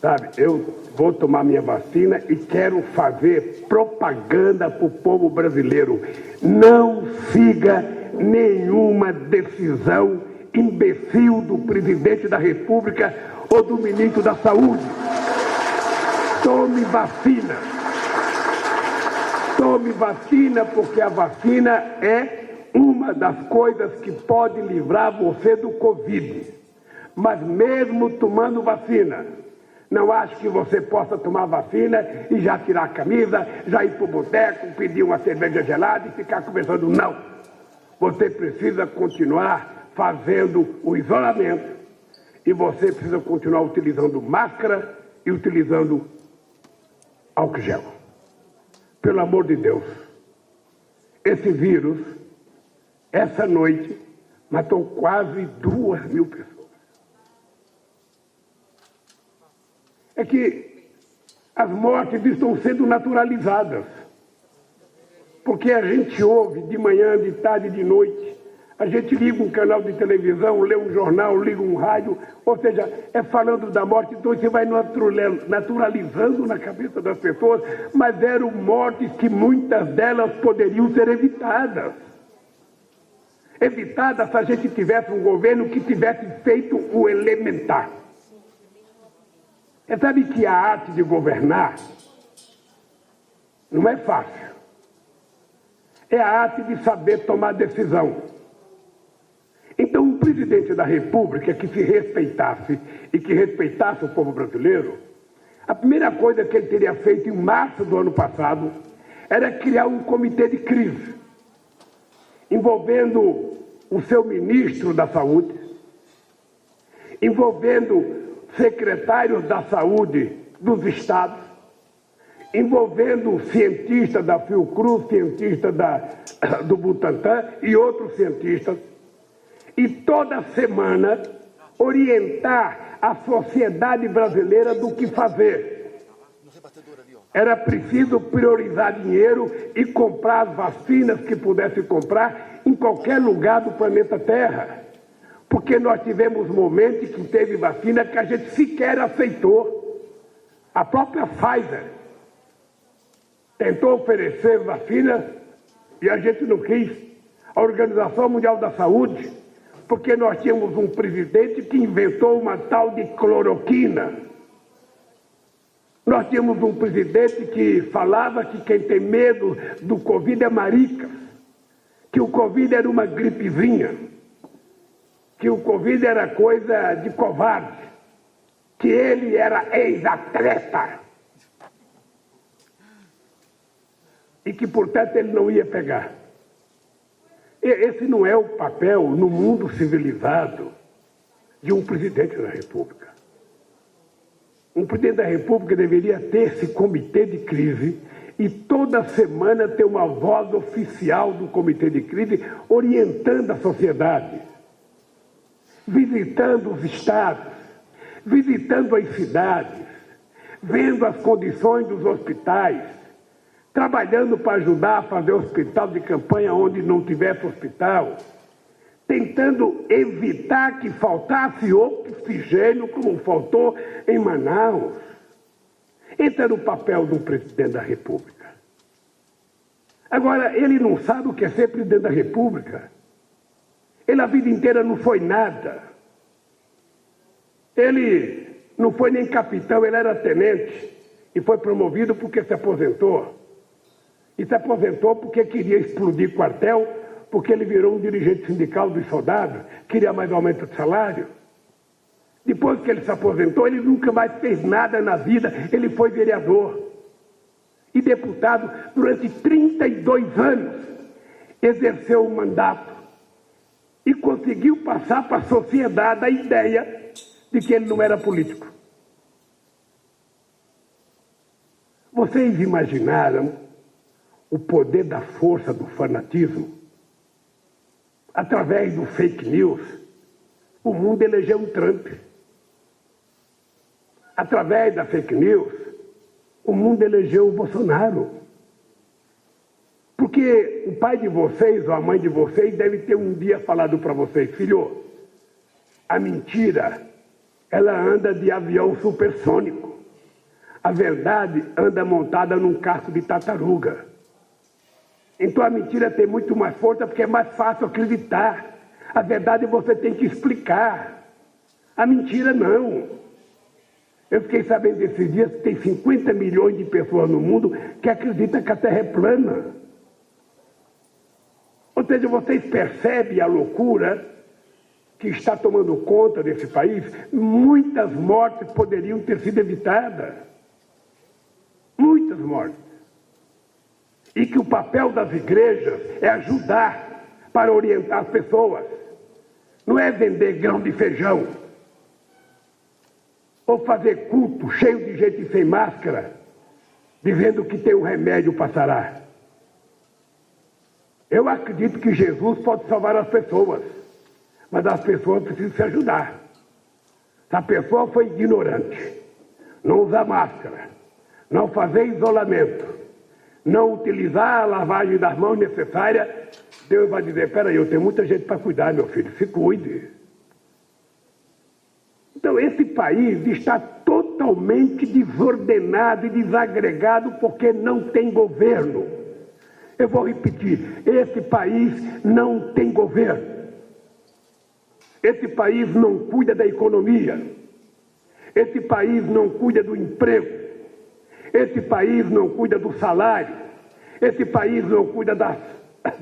sabe? Eu vou tomar minha vacina e quero fazer propaganda para o povo brasileiro. Não siga nenhuma decisão imbecil do presidente da República ou do ministro da Saúde. Tome vacina. Tome vacina, porque a vacina é uma das coisas que pode livrar você do Covid. Mas mesmo tomando vacina, não acho que você possa tomar vacina e já tirar a camisa, já ir para o boteco, pedir uma cerveja gelada e ficar conversando. Não. Você precisa continuar fazendo o isolamento e você precisa continuar utilizando máscara e utilizando álcool gel. Pelo amor de Deus, esse vírus, essa noite, matou quase 2.000 pessoas. É que as mortes estão sendo naturalizadas. Porque a gente ouve de manhã, de tarde, de noite. A gente liga um canal de televisão, lê um jornal, liga um rádio. Ou seja, é falando da morte, então você vai naturalizando na cabeça das pessoas. Mas eram mortes que muitas delas poderiam ser evitadas. Evitadas se a gente tivesse um governo que tivesse feito o elementar. Você sabe que a arte de governar não é fácil. É a arte de saber tomar decisão. Então, um presidente da República que se respeitasse e que respeitasse o povo brasileiro, a primeira coisa que ele teria feito em março do ano passado era criar um comitê de crise, envolvendo o seu ministro da Saúde, envolvendo secretários da saúde dos estados, envolvendo cientistas da Fiocruz, cientistas do Butantan e outros cientistas, e toda semana orientar a sociedade brasileira do que fazer. Era preciso priorizar dinheiro e comprar as vacinas que pudesse comprar em qualquer lugar do planeta Terra. Porque nós tivemos momentos que teve vacina que a gente sequer aceitou. A própria Pfizer tentou oferecer vacina e a gente não quis. A Organização Mundial da Saúde, porque nós tínhamos um presidente que inventou uma tal de cloroquina. Nós tínhamos um presidente que falava que quem tem medo do Covid é marica, que o Covid era uma gripezinha, que o Covid era coisa de covarde, que ele era ex-atleta e que, portanto, ele não ia pegar. Esse não é o papel no mundo civilizado de um presidente da República. Um presidente da República deveria ter esse comitê de crise e toda semana ter uma voz oficial do comitê de crise orientando a sociedade, visitando os estados, visitando as cidades, vendo as condições dos hospitais, trabalhando para ajudar a fazer hospital de campanha onde não tivesse hospital, tentando evitar que faltasse oxigênio como faltou em Manaus. Esse era o papel do presidente da República. Agora, ele não sabe o que é ser presidente da República. Ele a vida inteira não foi nada. Ele não foi nem capitão, ele era tenente e foi promovido porque se aposentou. E se aposentou porque queria explodir quartel, porque ele virou um dirigente sindical dos soldados, queria mais aumento de salário. Depois que ele se aposentou, ele nunca mais fez nada na vida, ele foi vereador e deputado durante 32 anos, exerceu o mandato e conseguiu passar para a sociedade a ideia de que ele não era político. Vocês imaginaram o poder da força do fanatismo? Através do fake news, o mundo elegeu um Trump. Através da fake news, o mundo elegeu o Bolsonaro. Por Porque o pai de vocês ou a mãe de vocês deve ter um dia falado para vocês: filho, a mentira, ela anda de avião supersônico. A verdade anda montada num casco de tartaruga. Então a mentira tem muito mais força porque é mais fácil acreditar. A verdade você tem que explicar. A mentira não. Eu fiquei sabendo desses dias que tem 50 milhões de pessoas no mundo que acreditam que a Terra é plana. Ou seja, vocês percebem a loucura que está tomando conta desse país? Muitas mortes poderiam ter sido evitadas. Muitas mortes. E que o papel das igrejas é ajudar para orientar as pessoas. Não é vender grão de feijão. Ou fazer culto cheio de gente sem máscara, dizendo que tem um remédio para sarar. Eu acredito que Jesus pode salvar as pessoas, mas as pessoas precisam se ajudar. Se a pessoa foi ignorante, não usar máscara, não fazer isolamento, não utilizar a lavagem das mãos necessária, Deus vai dizer: peraí, eu tenho muita gente para cuidar, meu filho, se cuide. Então esse país está totalmente desordenado e desagregado porque não tem governo. Eu vou repetir, esse país não tem governo. Esse país não cuida da economia. Esse país não cuida do emprego. Esse país não cuida do salário. Esse país não cuida da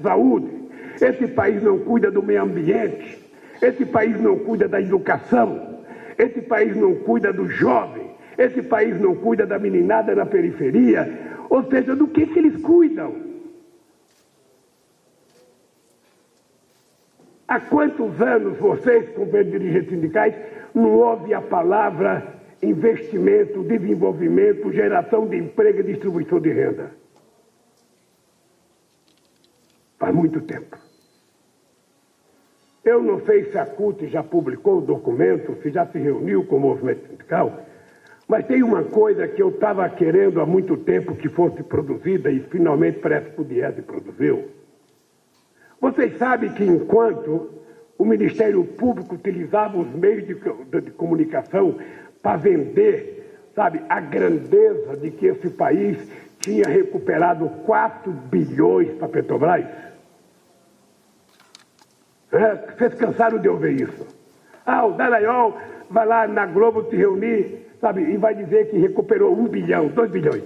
saúde. Esse país não cuida do meio ambiente. Esse país não cuida da educação. Esse país não cuida do jovem. Esse país não cuida da meninada na periferia. Ou seja, do que eles cuidam? Há quantos anos vocês, como dirigentes sindicais, não ouvem a palavra investimento, desenvolvimento, geração de emprego e distribuição de renda? Faz muito tempo. Eu não sei se a CUT já publicou o documento, se já se reuniu com o movimento sindical, mas tem uma coisa que eu estava querendo há muito tempo que fosse produzida e finalmente parece que o Diese produziu. Vocês sabem que enquanto o Ministério Público utilizava os meios de comunicação para vender, sabe, a grandeza de que esse país tinha recuperado 4 bilhões para a Petrobras? Vocês cansaram de ouvir isso? O Dallagnol vai lá na Globo se reunir, sabe, e vai dizer que recuperou 1 bilhão, 2 bilhões.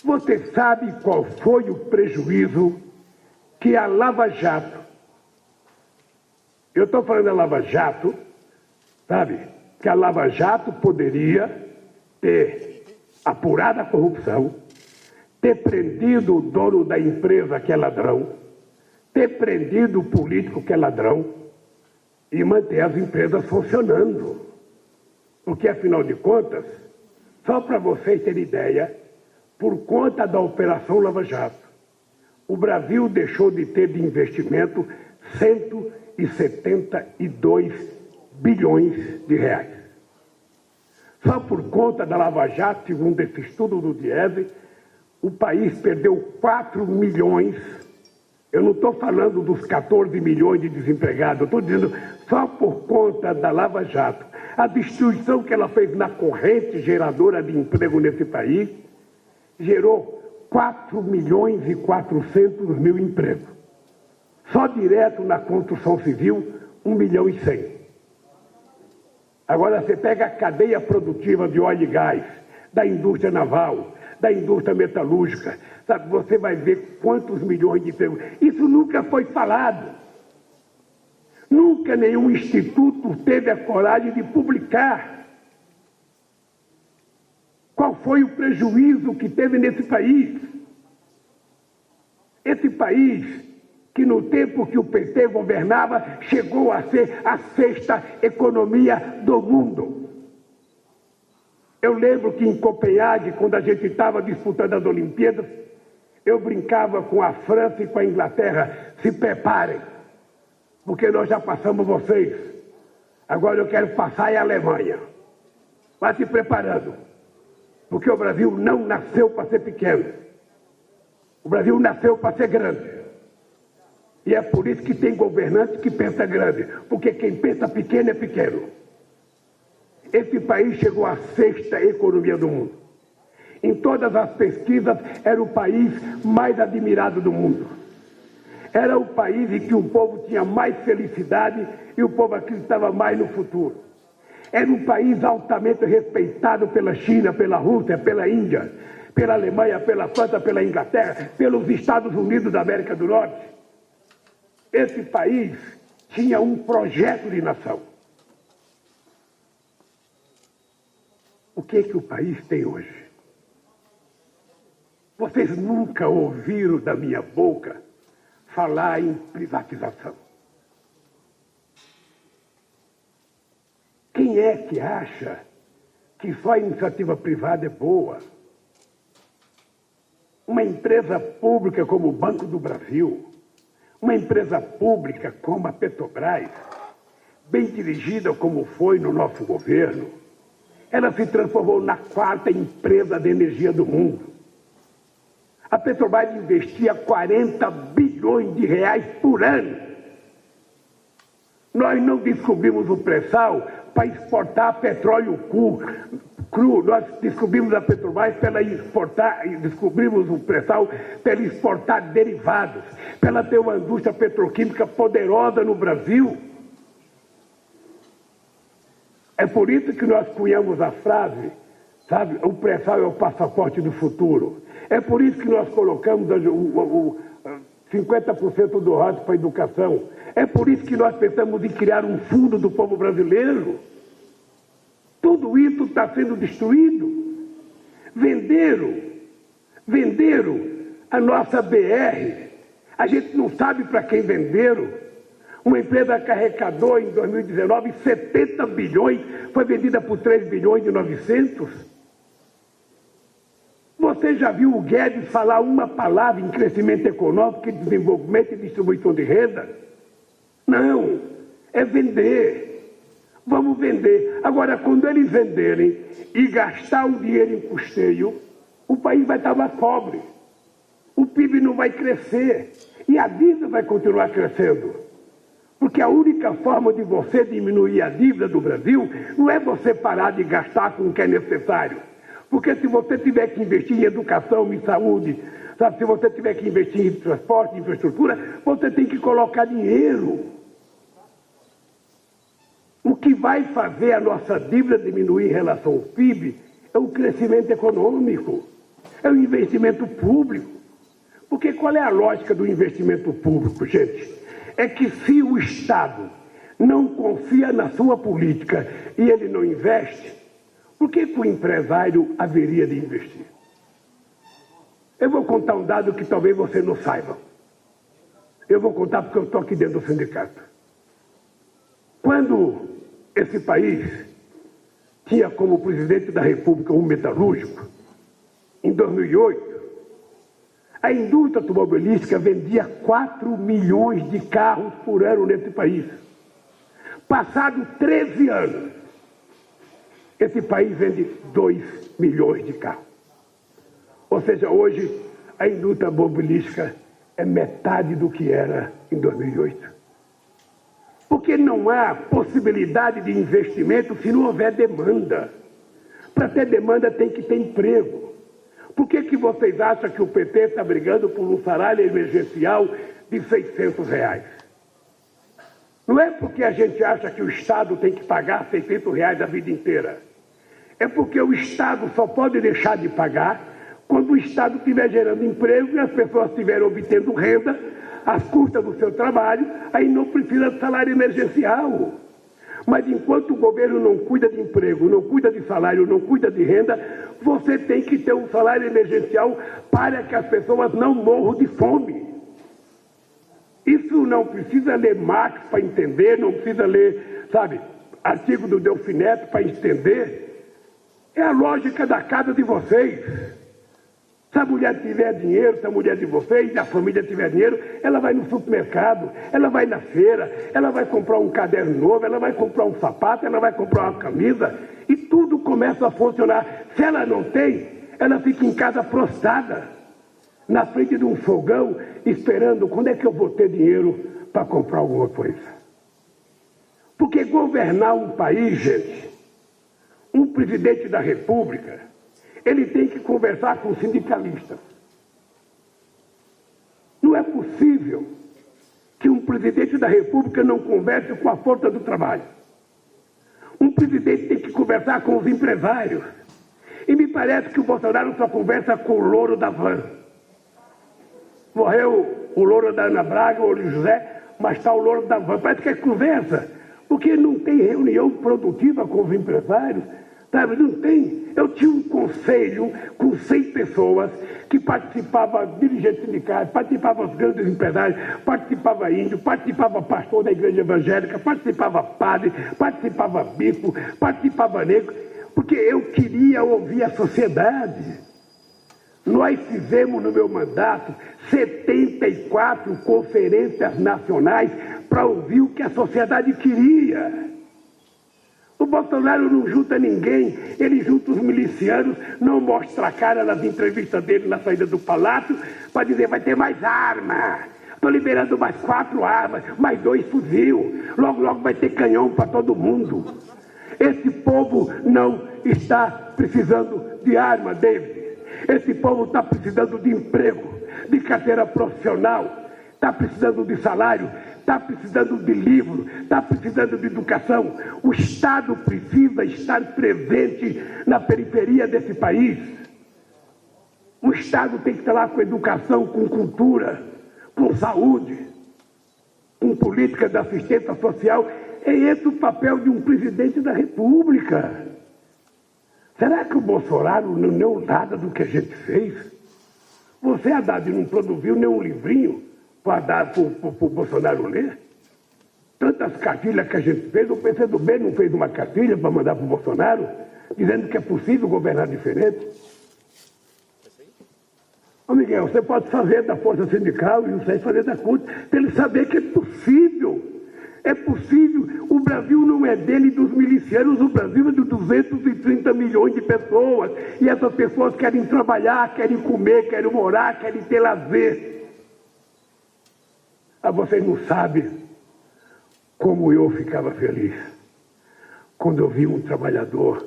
Você sabe qual foi o prejuízo que a Lava Jato, eu estou falando da Lava Jato, sabe, que a Lava Jato poderia ter apurado a corrupção, ter prendido o dono da empresa que é ladrão, ter prendido o político que é ladrão e manter as empresas funcionando. Porque, afinal de contas, só para vocês terem ideia, por conta da Operação Lava Jato, o Brasil deixou de ter de investimento 172 bilhões de reais. Só por conta da Lava Jato, segundo esse estudo do Diese, o país perdeu 4 milhões. Eu não estou falando dos 14 milhões de desempregados, eu estou dizendo só por conta da Lava Jato. A destruição que ela fez na corrente geradora de emprego nesse país gerou 4 milhões e 400 mil empregos. Só direto na construção civil, 1 milhão e 100. Agora você pega a cadeia produtiva de óleo e gás, da indústria naval, da indústria metalúrgica, sabe? Você vai ver quantos milhões de empregos. Isso nunca foi falado. Nunca nenhum instituto teve a coragem de publicar qual foi o prejuízo que teve nesse país. Esse país que no tempo que o PT governava chegou a ser a 6ª economia do mundo. Eu lembro que em Copenhague, quando a gente estava disputando as Olimpíadas, eu brincava com a França e com a Inglaterra: se preparem, porque nós já passamos vocês. Agora eu quero passar a Alemanha. Vá se preparando, porque o Brasil não nasceu para ser pequeno. O Brasil nasceu para ser grande. E é por isso que tem governante que pensa grande, porque quem pensa pequeno é pequeno. Esse país chegou à 6ª economia do mundo. Em todas as pesquisas, era o país mais admirado do mundo. Era o país em que o povo tinha mais felicidade e o povo acreditava mais no futuro. Era um país altamente respeitado pela China, pela Rússia, pela Índia, pela Alemanha, pela França, pela Inglaterra, pelos Estados Unidos da América do Norte. Esse país tinha um projeto de nação. O que o país tem hoje? Vocês nunca ouviram da minha boca falar em privatização. Quem é que acha que só a iniciativa privada é boa? Uma empresa pública como o Banco do Brasil, uma empresa pública como a Petrobras, bem dirigida como foi no nosso governo, ela se transformou na 4ª empresa de energia do mundo. A Petrobras investia 40 bilhões de reais por ano. Nós não descobrimos o pré-sal para exportar petróleo cru. Nós descobrimos a Petrobras para ela exportar, descobrimos o pré-sal para ela exportar derivados, para ela ter uma indústria petroquímica poderosa no Brasil. É por isso que nós cunhamos a frase, sabe, o pré-sal é o passaporte do futuro. É por isso que nós colocamos 50% do royalties para a educação. É por isso que nós pensamos em criar um fundo do povo brasileiro. Tudo isso está sendo destruído. Venderam a nossa BR. A gente não sabe para quem venderam. Uma empresa que arrecadou em 2019 70 bilhões, foi vendida por 3 bilhões e 900. Você já viu o Guedes falar uma palavra em crescimento econômico, desenvolvimento e distribuição de renda? Não, é vender. Vamos vender. Agora, quando eles venderem e gastar o dinheiro em custeio, o país vai estar mais pobre. O PIB não vai crescer e a dívida vai continuar crescendo. Porque a única forma de você diminuir a dívida do Brasil não é você parar de gastar com o que é necessário. Porque se você tiver que investir em educação, em saúde, sabe, se você tiver que investir em transporte, em infraestrutura, você tem que colocar dinheiro. O que vai fazer a nossa dívida diminuir em relação ao PIB é o crescimento econômico, é o investimento público. Porque qual é a lógica do investimento público, gente? É que se o Estado não confia na sua política e ele não investe, por que o empresário haveria de investir? Eu vou contar um dado que talvez você não saiba. Eu vou contar porque eu estou aqui dentro do sindicato. Quando esse país tinha como presidente da República um metalúrgico, em 2008, a indústria automobilística vendia 4 milhões de carros por ano nesse país. Passado 13 anos, esse país vende 2 milhões de carros. Ou seja, hoje a indústria automobilística é metade do que era em 2008. Porque não há possibilidade de investimento se não houver demanda. Para ter demanda tem que ter emprego. Por que vocês acham que o PT está brigando por um salário emergencial de R$600? Não é porque a gente acha que o Estado tem que pagar R$600 a vida inteira. É porque o Estado só pode deixar de pagar quando o Estado estiver gerando emprego e as pessoas estiverem obtendo renda às custas do seu trabalho, aí não precisa de salário emergencial. Mas enquanto o governo não cuida de emprego, não cuida de salário, não cuida de renda, você tem que ter um salário emergencial para que as pessoas não morram de fome. Isso não precisa ler Marx para entender, não precisa ler, sabe, artigo do Delfim Neto para entender. É a lógica da casa de vocês. Se a mulher tiver dinheiro, se a mulher de vocês e a família tiver dinheiro, ela vai no supermercado, ela vai na feira, ela vai comprar um caderno novo, ela vai comprar um sapato, ela vai comprar uma camisa e tudo começa a funcionar. Se ela não tem, ela fica em casa prostrada. na frente de um fogão, esperando quando é que eu vou ter dinheiro para comprar alguma coisa. Porque governar um país, gente, um presidente da República, ele tem que conversar com sindicalistas. Não é possível que um presidente da República não converse com a força do trabalho. Um presidente tem que conversar com os empresários. E me parece que o Bolsonaro só conversa com o louro da van. Morreu o louro da Ana Braga, o José, mas está o louro da van. Parece que é conversa, porque não tem reunião produtiva com os empresários. Sabe, não tem. Eu tinha um conselho com 100 pessoas que participavam, dirigentes sindicais, participavam os grandes empresários, participava índio, participava pastor da igreja evangélica, participava padre, participava bispo, participava negro, porque eu queria ouvir a sociedade. Nós fizemos no meu mandato 74 conferências nacionais para ouvir o que a sociedade queria. O Bolsonaro não junta ninguém, ele junta os milicianos, não mostra a cara nas entrevistas dele na saída do palácio, para dizer vai ter mais arma. Estou liberando mais 4 armas, mais 2 fuzil. Logo, logo vai ter canhão para todo mundo. Esse povo não está precisando de arma, David. Esse povo está precisando de emprego, de carteira profissional, está precisando de salário, está precisando de livro, está precisando de educação. O Estado precisa estar presente na periferia desse país. O Estado tem que estar lá com educação, com cultura, com saúde, com política de assistência social. É esse o papel de um presidente da República. Será que o Bolsonaro não leu nada do que a gente fez? Você, Haddad, não produziu nenhum livrinho para o Bolsonaro ler? Tantas cartilhas que a gente fez, o PCdoB não fez uma cartilha para mandar para o Bolsonaro, dizendo que é possível governar diferente? Ô Miguel, você pode fazer da força sindical e não sei fazer da CUT, para ele saber que é possível. É possível. O Brasil não é dele e dos milicianos, o Brasil é de 230 milhões de pessoas. E essas pessoas querem trabalhar, querem comer, querem morar, querem ter lazer. Ah, vocês não sabem como eu ficava feliz quando eu vi um trabalhador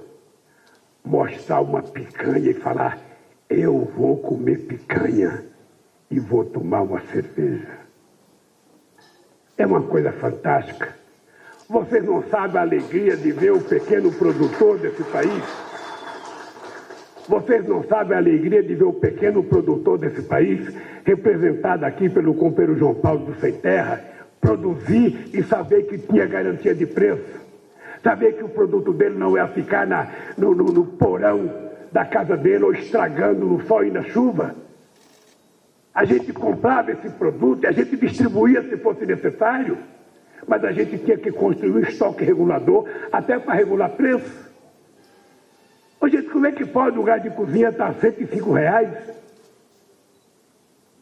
mostrar uma picanha e falar: eu vou comer picanha e vou tomar uma cerveja. É uma coisa fantástica. Vocês não sabem a alegria de ver o pequeno produtor desse país? Vocês não sabem a alegria de ver o pequeno produtor desse país, representado aqui pelo companheiro João Paulo do Sem Terra, produzir e saber que tinha garantia de preço? Saber que o produto dele não ia ficar no porão da casa dele ou estragando no sol e na chuva? A gente comprava esse produto e a gente distribuía se fosse necessário, mas a gente tinha que construir um estoque regulador até para regular preço. Ô, gente, como é que pode o gás de cozinha estar a R$105?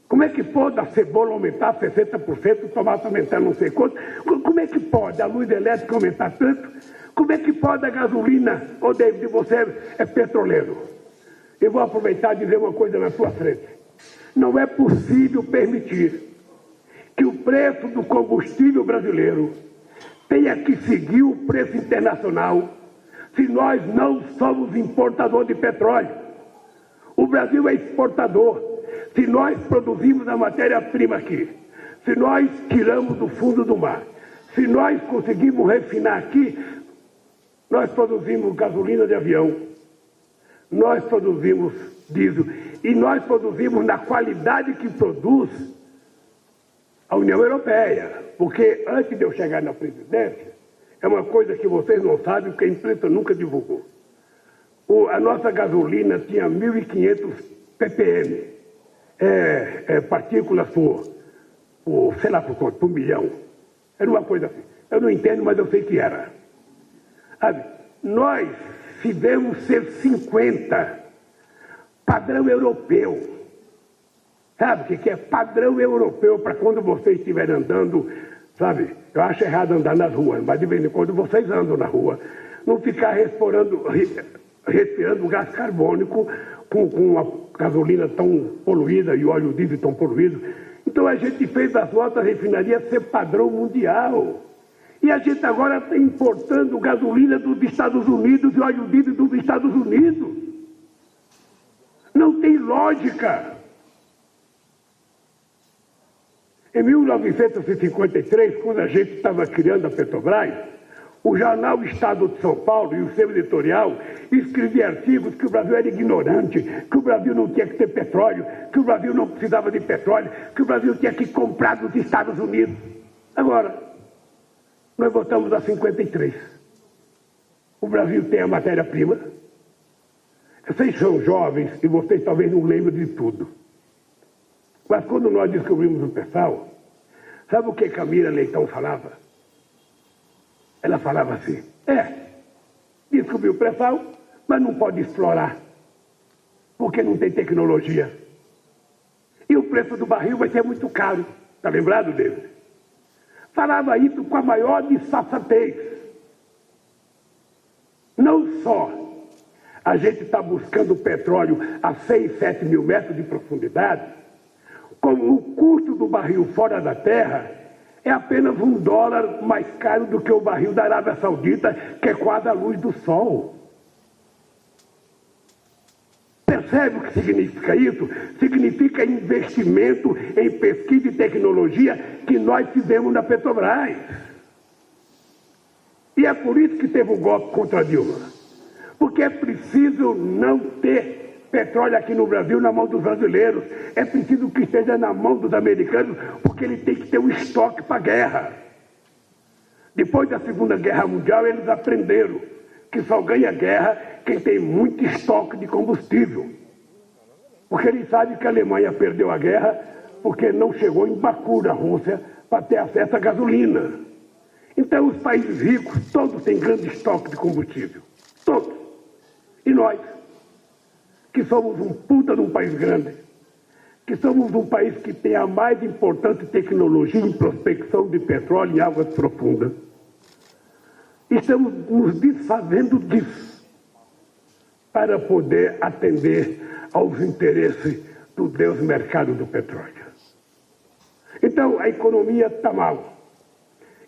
Como é que pode a cebola aumentar 60%, o tomate aumentar não sei quanto? Como é que pode a luz elétrica aumentar tanto? Como é que pode a gasolina? Ô, David, você é petroleiro. Eu vou aproveitar e dizer uma coisa na sua frente. Não é possível permitir que o preço do combustível brasileiro tenha que seguir o preço internacional se nós não somos importador de petróleo. O Brasil é exportador. Se nós produzimos a matéria-prima aqui, se nós tiramos do fundo do mar, se nós conseguimos refinar aqui, nós produzimos gasolina de avião, nós produzimos diesel e nós produzimos na qualidade que produz a União Europeia. Porque antes de eu chegar na presidência, é uma coisa que vocês não sabem, porque a imprensa nunca divulgou. A nossa gasolina tinha 1.500 ppm, partículas por sei lá por quanto, por milhão. Era uma coisa assim. Eu não entendo, mas eu sei que era. Sabe? Nós fizemos ser 50, padrão europeu. Sabe o que é padrão europeu para quando vocês estiverem andando, sabe? Eu acho errado andar nas ruas, mas de vez em quando vocês andam na rua. Não ficar respirando gás carbônico com uma gasolina tão poluída e óleo diesel tão poluído. Então a gente fez as nossas refinarias ser padrão mundial. E a gente agora está importando gasolina dos Estados Unidos e óleo diesel dos Estados Unidos. Não tem lógica. Em 1953, quando a gente estava criando a Petrobras, o jornal Estado de São Paulo e o seu editorial escrevia artigos que o Brasil era ignorante, que o Brasil não tinha que ter petróleo, que o Brasil não precisava de petróleo, que o Brasil tinha que comprar dos Estados Unidos. Agora, nós voltamos a 53. O Brasil tem a matéria-prima. Vocês são jovens e vocês talvez não lembrem de tudo. Mas quando nós descobrimos o pré-sal, sabe o que Camila Leitão falava? Ela falava assim, descobriu o pré-sal, mas não pode explorar, porque não tem tecnologia. E o preço do barril vai ser muito caro. Está lembrado dele? Falava isso com a maior disfarçatez. Não só a gente está buscando petróleo a 6, 7 mil metros de profundidade, como o custo do barril fora da terra é apenas $1 mais caro do que o barril da Arábia Saudita, que é quase a luz do sol. Percebe o que significa isso? Significa investimento em pesquisa e tecnologia que nós fizemos na Petrobras. E é por isso que teve o golpe contra a Dilma. Porque é preciso não ter petróleo aqui no Brasil na mão dos brasileiros. É preciso que esteja na mão dos americanos, porque ele tem que ter um estoque para a guerra. Depois da Segunda Guerra Mundial, eles aprenderam que só ganha guerra quem tem muito estoque de combustível. Porque eles sabem que a Alemanha perdeu a guerra porque não chegou em Baku, na Rússia, para ter acesso à gasolina. Então, os países ricos, todos têm grande estoque de combustível. Todos. E nós, que somos um puta de um país grande, que somos um país que tem a mais importante tecnologia em prospecção de petróleo em águas profundas, estamos nos desfazendo disso para poder atender aos interesses do Deus mercado do petróleo. Então, a economia está mal.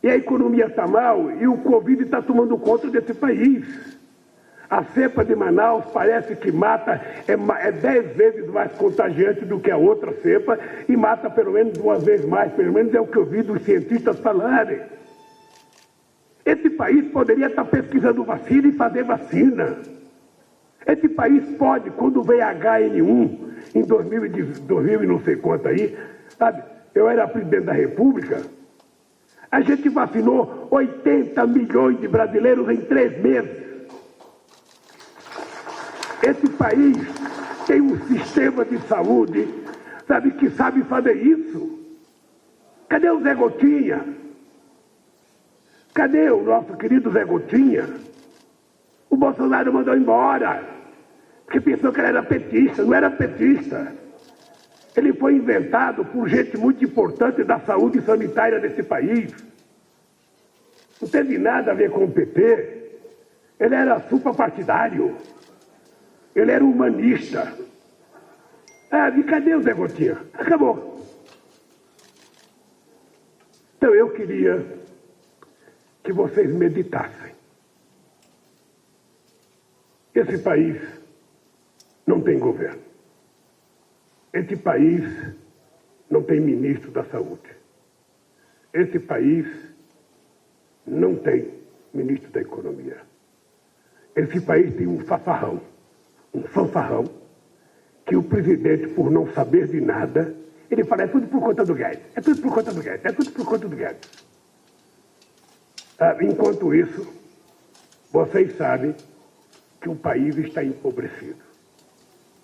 E a economia está mal e o Covid está tomando conta desse país. A cepa de Manaus parece que mata, é 10 vezes mais contagiante do que a outra cepa e mata pelo menos 2 vezes mais, pelo menos é o que eu vi dos cientistas falarem. Esse país poderia estar pesquisando vacina e fazer vacina. Esse país pode, quando veio H1N1, em 2000 e não sei quanto aí, sabe, eu era presidente da República, a gente vacinou 80 milhões de brasileiros em 3 meses. Esse país tem um sistema de saúde, sabe, que sabe fazer isso. Cadê o Zé Gotinha? Cadê o nosso querido Zé Gotinha? O Bolsonaro mandou embora, porque pensou que ele era petista. Não era petista. Ele foi inventado por gente muito importante da saúde sanitária desse país. Não teve nada a ver com o PT. Ele era suprapartidário. Ele era humanista. E cadê o Zé Gotinha? Acabou. Então eu queria que vocês meditassem. Esse país não tem governo. Esse país não tem ministro da saúde. Esse país não tem ministro da economia. Esse país tem um fanfarrão, que o presidente, por não saber de nada, ele fala, é tudo por conta do Guedes, é tudo por conta do Guedes, é tudo por conta do Guedes. Enquanto isso, vocês sabem que o país está empobrecido.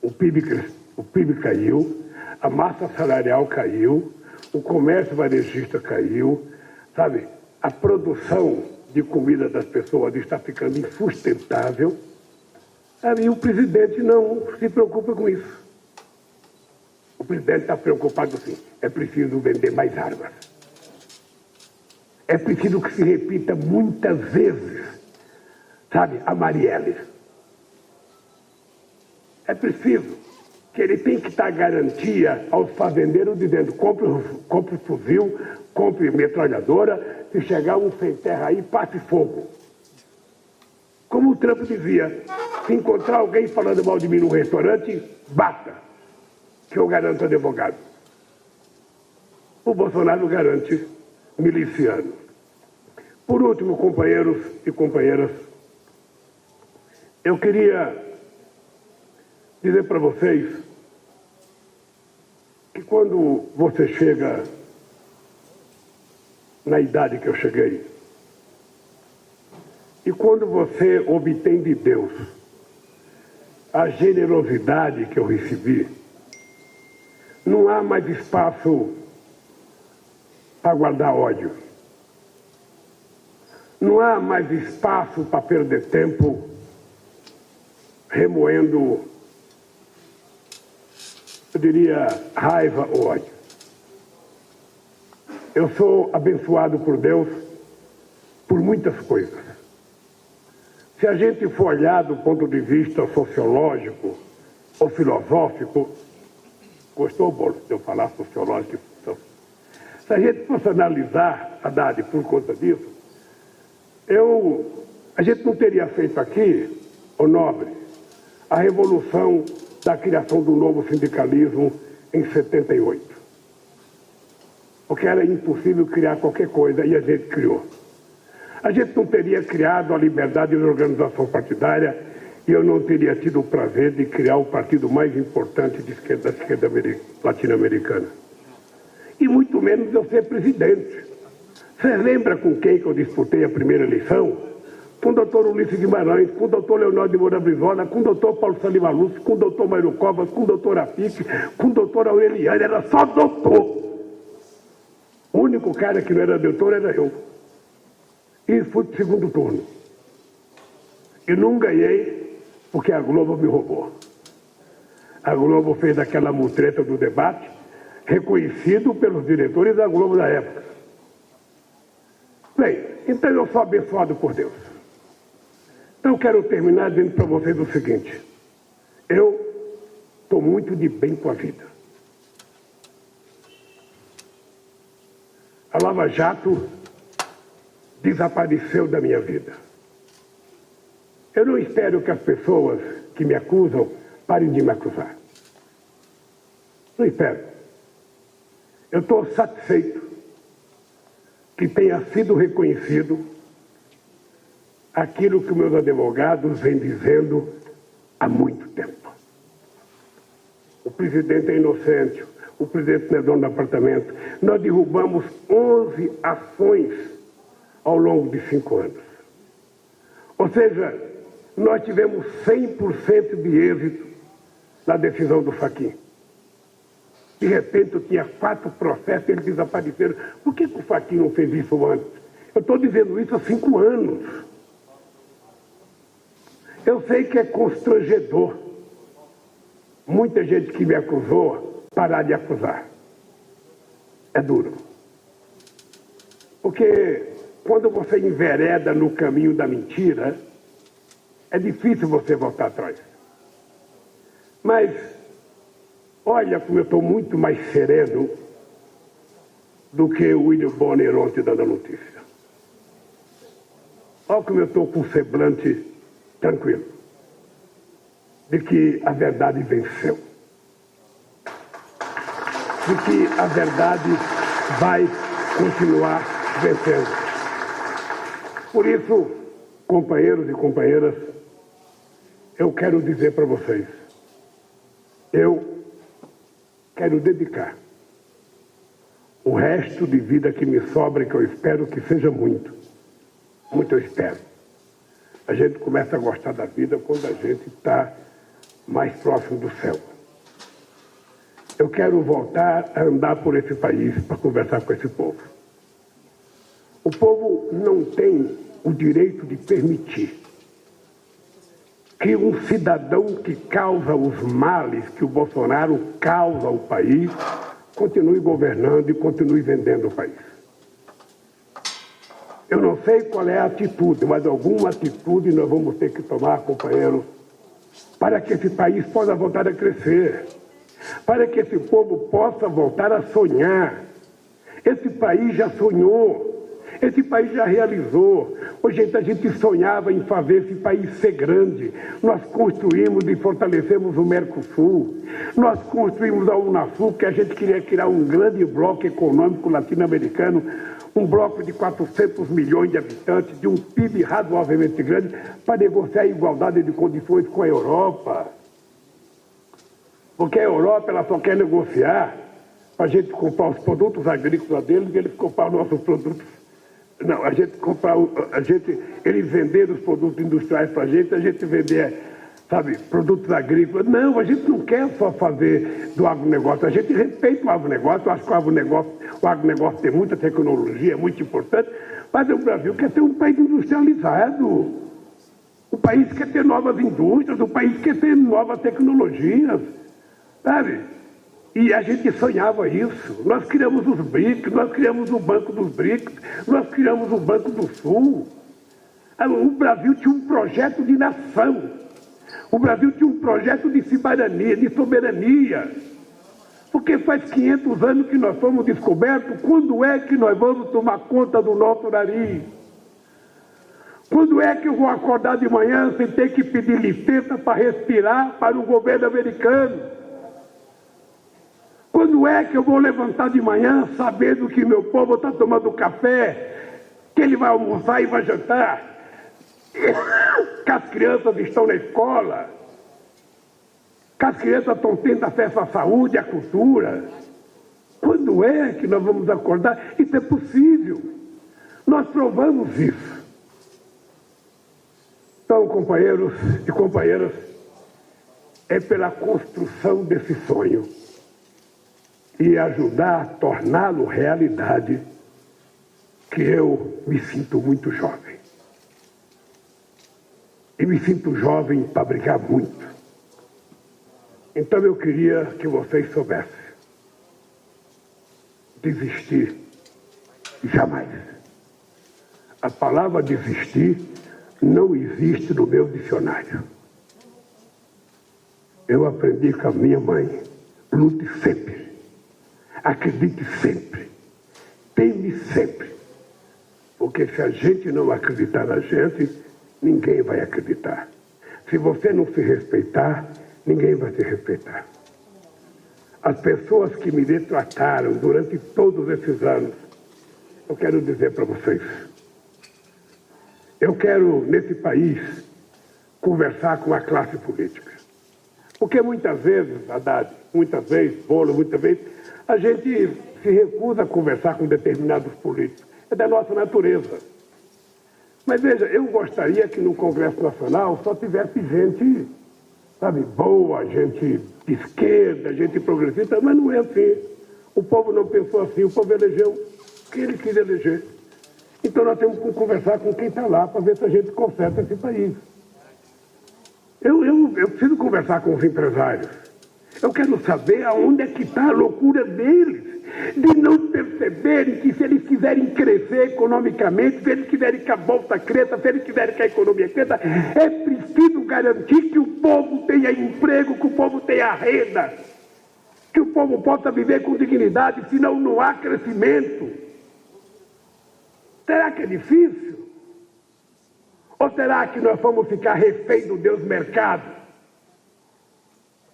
O PIB caiu, a massa salarial caiu, o comércio varejista caiu, sabe? A produção de comida das pessoas está ficando insustentável, sabe? E o presidente não se preocupa com isso. O presidente está preocupado assim, é preciso vender mais armas. É preciso que se repita muitas vezes, sabe, a Marielle. É preciso que ele tem que dar garantia aos fazendeiros dizendo: compre fuzil, compre metralhadora, se chegar um sem terra aí, passe fogo. Como o Trump dizia, se encontrar alguém falando mal de mim no restaurante, bata, que eu garanto advogado. O Bolsonaro garante miliciano. Por último, companheiros e companheiras, eu queria dizer para vocês que quando você chega na idade que eu cheguei, e quando você obtém de Deus a generosidade que eu recebi, não há mais espaço para guardar ódio. Não há mais espaço para perder tempo remoendo, eu diria, raiva ou ódio. Eu sou abençoado por Deus por muitas coisas. Se a gente for olhar do ponto de vista sociológico ou filosófico, gostou, Bolos, de eu falar sociológico? Se a gente fosse analisar, Haddad, por conta disso, a gente não teria feito aqui, ô nobre, a revolução da criação do novo sindicalismo em 78. Porque era impossível criar qualquer coisa e a gente criou. A gente não teria criado a liberdade de organização partidária e eu não teria tido o prazer de criar o partido mais importante da esquerda latino-americana. E muito menos eu ser presidente. Você lembra com quem que eu disputei a primeira eleição? Com o doutor Ulisses Guimarães, com o doutor Leonardo de Moura Brizola, com o doutor Paulo Saliba Lúcio, com o doutor Mário Covas, com o doutor Apique, com o doutor Aureliano, era só doutor. O único cara que não era doutor era eu. E fui para o segundo turno. E não ganhei porque a Globo me roubou. A Globo fez aquela mutreta do debate, reconhecido pelos diretores da Globo da época. Bem, então eu sou abençoado por Deus. Então eu quero terminar dizendo para vocês o seguinte: eu estou muito de bem com a vida. A Lava Jato desapareceu da minha vida. Eu não espero que as pessoas que me acusam parem de me acusar. Não espero. Eu estou satisfeito que tenha sido reconhecido aquilo que meus advogados vêm dizendo há muito tempo. O presidente é inocente, o presidente não é dono do apartamento. Nós derrubamos 11 ações ao longo de 5 anos. Ou seja, nós tivemos 100% de êxito na decisão do Fachin. De repente eu tinha 4 processos e eles desapareceram. Por que o Fachin não fez isso antes? Eu estou dizendo isso há 5 anos. Eu sei que é constrangedor muita gente que me acusou parar de acusar. É duro. Porque quando você envereda no caminho da mentira, é difícil você voltar atrás. Mas, olha como eu estou muito mais sereno do que o William Bonner ontem dando a notícia. Olha como eu estou com o semblante tranquilo, de que a verdade venceu. De que a verdade vai continuar vencendo. Por isso, companheiros e companheiras, eu quero dizer para vocês, eu quero dedicar o resto de vida que me sobra, que eu espero que seja muito eu espero. A gente começa a gostar da vida quando a gente está mais próximo do céu. Eu quero voltar a andar por esse país para conversar com esse povo. O povo não tem o direito de permitir que um cidadão que causa os males que o Bolsonaro causa ao país continue governando e continue vendendo o país. Eu não sei qual é a atitude, mas alguma atitude nós vamos ter que tomar, companheiros para que esse país possa voltar a crescer, para que esse povo possa voltar a sonhar. Esse país já sonhou, esse país já realizou. Hoje a gente sonhava em fazer esse país ser grande. Nós construímos e fortalecemos o Mercosul. Nós construímos a Unasul, que a gente queria criar um grande bloco econômico latino-americano, um bloco de 400 milhões de habitantes, de um PIB razoavelmente grande, para negociar a igualdade de condições com a Europa. Porque a Europa ela só quer negociar para a gente comprar os produtos agrícolas deles e eles comprar os nossos produtos. Não, a gente comprar, eles venderam os produtos industriais para a gente vender, sabe, produtos agrícolas. Não, a gente não quer só fazer do agronegócio, a gente respeita o agronegócio, eu acho que o agronegócio tem muita tecnologia, é muito importante, mas o Brasil quer ser um país industrializado. O país quer ter novas indústrias, o país quer ter novas tecnologias, sabe? E a gente sonhava isso. Nós criamos os BRICS, nós criamos o Banco dos BRICS, nós criamos o Banco do Sul. O Brasil tinha um projeto de nação. O Brasil tinha um projeto de soberania. Porque faz 500 anos que nós fomos descobertos, quando é que nós vamos tomar conta do nosso nariz? Quando é que eu vou acordar de manhã sem ter que pedir licença para respirar para o governo americano? Quando é que eu vou levantar de manhã sabendo que meu povo está tomando café, que ele vai almoçar e vai jantar, que as crianças estão na escola, que as crianças estão tendo acesso à saúde, à cultura? Quando é que nós vamos acordar? Isso é possível. Nós provamos isso. Então, companheiros e companheiras, é pela construção desse sonho e ajudar a torná-lo realidade que eu me sinto muito jovem. E me sinto jovem para brigar muito. Então eu queria que vocês soubessem. Desistir, jamais. A palavra desistir não existe no meu dicionário. Eu aprendi com a minha mãe. Lute sempre. Acredite sempre, teme sempre, porque se a gente não acreditar na gente, ninguém vai acreditar. Se você não se respeitar, ninguém vai se respeitar. As pessoas que me detrataram durante todos esses anos, eu quero dizer para vocês, eu quero, nesse país, conversar com a classe política. Porque muitas vezes, Haddad, muitas vezes, Bolo, muitas vezes, a gente se recusa a conversar com determinados políticos. É da nossa natureza. Mas veja, eu gostaria que no Congresso Nacional só tivesse gente, sabe, boa, gente de esquerda, gente progressista, mas não é assim. O povo não pensou assim, o povo elegeu o que ele quis eleger. Então nós temos que conversar com quem está lá para ver se a gente conserta esse país. Eu preciso conversar com os empresários. Eu quero saber aonde é que está a loucura deles, de não perceberem que se eles quiserem crescer economicamente, se eles quiserem que a bolsa cresça, se eles quiserem que a economia cresça, é preciso garantir que o povo tenha emprego, que o povo tenha renda, que o povo possa viver com dignidade, senão não há crescimento. Será que é difícil? Ou será que nós vamos ficar refém do Deus mercado,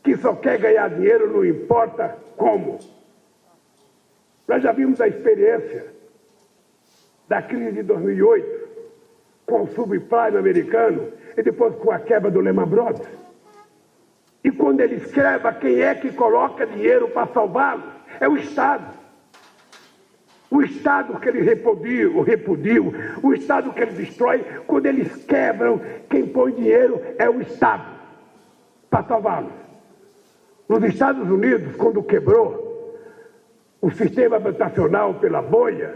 que só quer ganhar dinheiro, não importa como? Nós já vimos a experiência da crise de 2008, com o subprime americano, e depois com a quebra do Lehman Brothers. E quando eles quebram, quem é que coloca dinheiro para salvá-los? É o Estado. O Estado que eles repudiam, o Estado que eles destroem, quando eles quebram, quem põe dinheiro é o Estado para salvá-los. Nos Estados Unidos, quando quebrou o sistema habitacional pela bolha,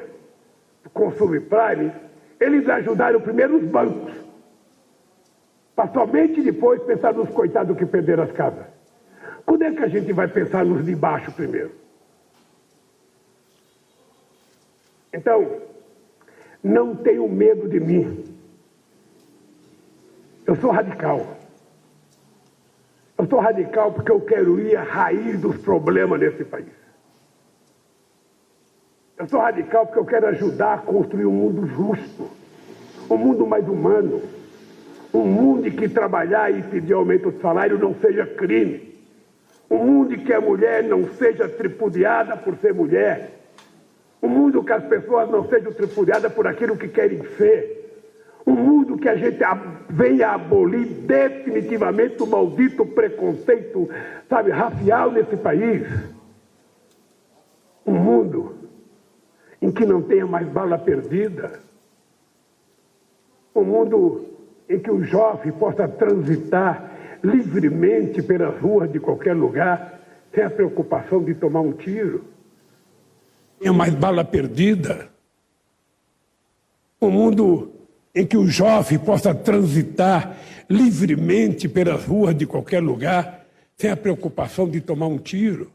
com o subprime, eles ajudaram primeiro os bancos, para somente depois pensar nos coitados que perderam as casas. Quando é que a gente vai pensar nos de baixo primeiro? Então, não tenham medo de mim. Eu sou radical. sou radical porque eu quero ir à raiz dos problemas nesse país. Eu sou radical porque eu quero ajudar a construir um mundo justo, um mundo mais humano, um mundo em que trabalhar e pedir aumento de salário não seja crime, um mundo em que a mulher não seja tripudiada por ser mulher, um mundo que as pessoas não sejam tripudiadas por aquilo que querem ser, um mundo que a gente venha abolir definitivamente o maldito preconceito, sabe, racial nesse país. Um mundo em que não tenha mais bala perdida. Um mundo em que o jovem possa transitar livremente pelas ruas de qualquer lugar, sem a preocupação de tomar um tiro. Tenha mais bala perdida. Um mundo em que o jovem possa transitar livremente pelas ruas de qualquer lugar, sem a preocupação de tomar um tiro.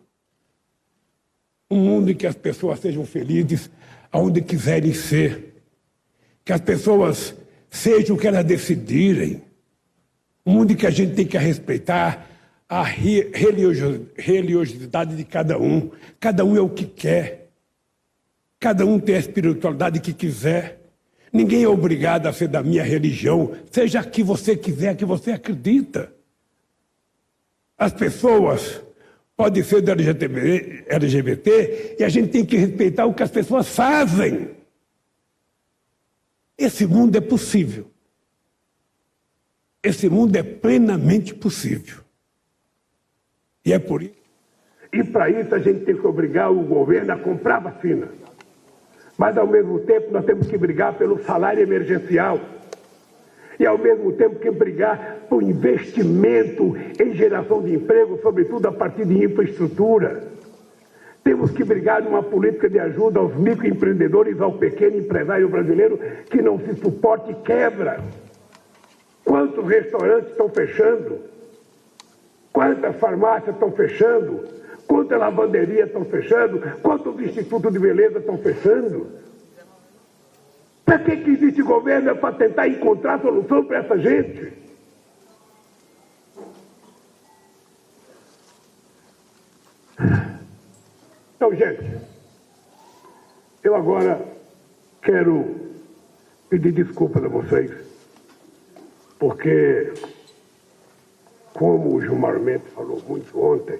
Um mundo em que as pessoas sejam felizes aonde quiserem ser. Que as pessoas sejam o que elas decidirem. Um mundo em que a gente tem que respeitar a religiosidade de cada um. Cada um é o que quer. Cada um tem a espiritualidade que quiser. Ninguém é obrigado a ser da minha religião, seja a que você quiser, a que você acredita. As pessoas podem ser do LGBT e a gente tem que respeitar o que as pessoas fazem. Esse mundo é possível. Esse mundo é plenamente possível. E é por isso. E para isso a gente tem que obrigar o governo a comprar vacina. Mas, ao mesmo tempo, nós temos que brigar pelo salário emergencial. E, ao mesmo tempo, que brigar por investimento em geração de emprego, sobretudo a partir de infraestrutura. Temos que brigar numa política de ajuda aos microempreendedores, ao pequeno empresário brasileiro que não se suporta e quebra. Quantos restaurantes estão fechando? Quantas farmácias estão fechando? Quantas lavanderias estão fechando? Quantos institutos de beleza estão fechando? Para que existe governo? É para tentar encontrar solução para essa gente. Então, gente, eu agora quero pedir desculpas a vocês, porque, como o Gilmar Mendes falou muito ontem,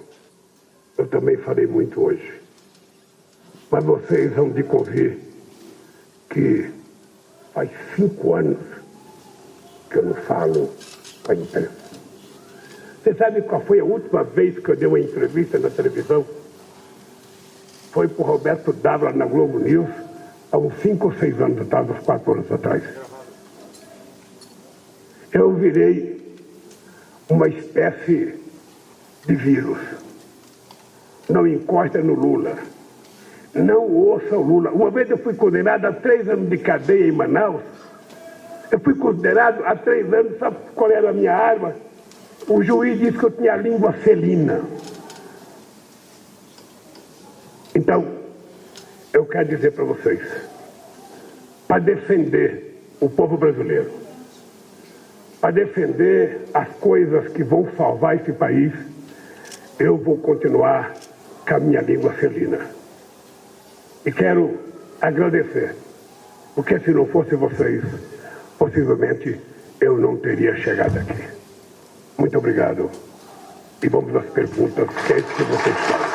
eu também falei muito hoje. Mas vocês vão de convir que faz 5 anos que eu não falo com a imprensa. Você sabe qual foi a última vez que eu dei uma entrevista na televisão? Foi para o Roberto Dávila na Globo News, há uns 5 ou 6 anos atrás, uns 4 anos atrás. Eu virei uma espécie de vírus. Não encosta no Lula. Não ouça o Lula. Uma vez eu fui condenado a 3 anos de cadeia em Manaus. Eu fui condenado a 3 anos, sabe qual era a minha arma? O juiz disse que eu tinha a língua felina. Então, eu quero dizer para vocês, para defender o povo brasileiro, para defender as coisas que vão salvar esse país, eu vou continuar com a minha língua felina. E quero agradecer, porque se não fosse vocês, possivelmente eu não teria chegado aqui. Muito obrigado. E vamos às perguntas que vocês fazem.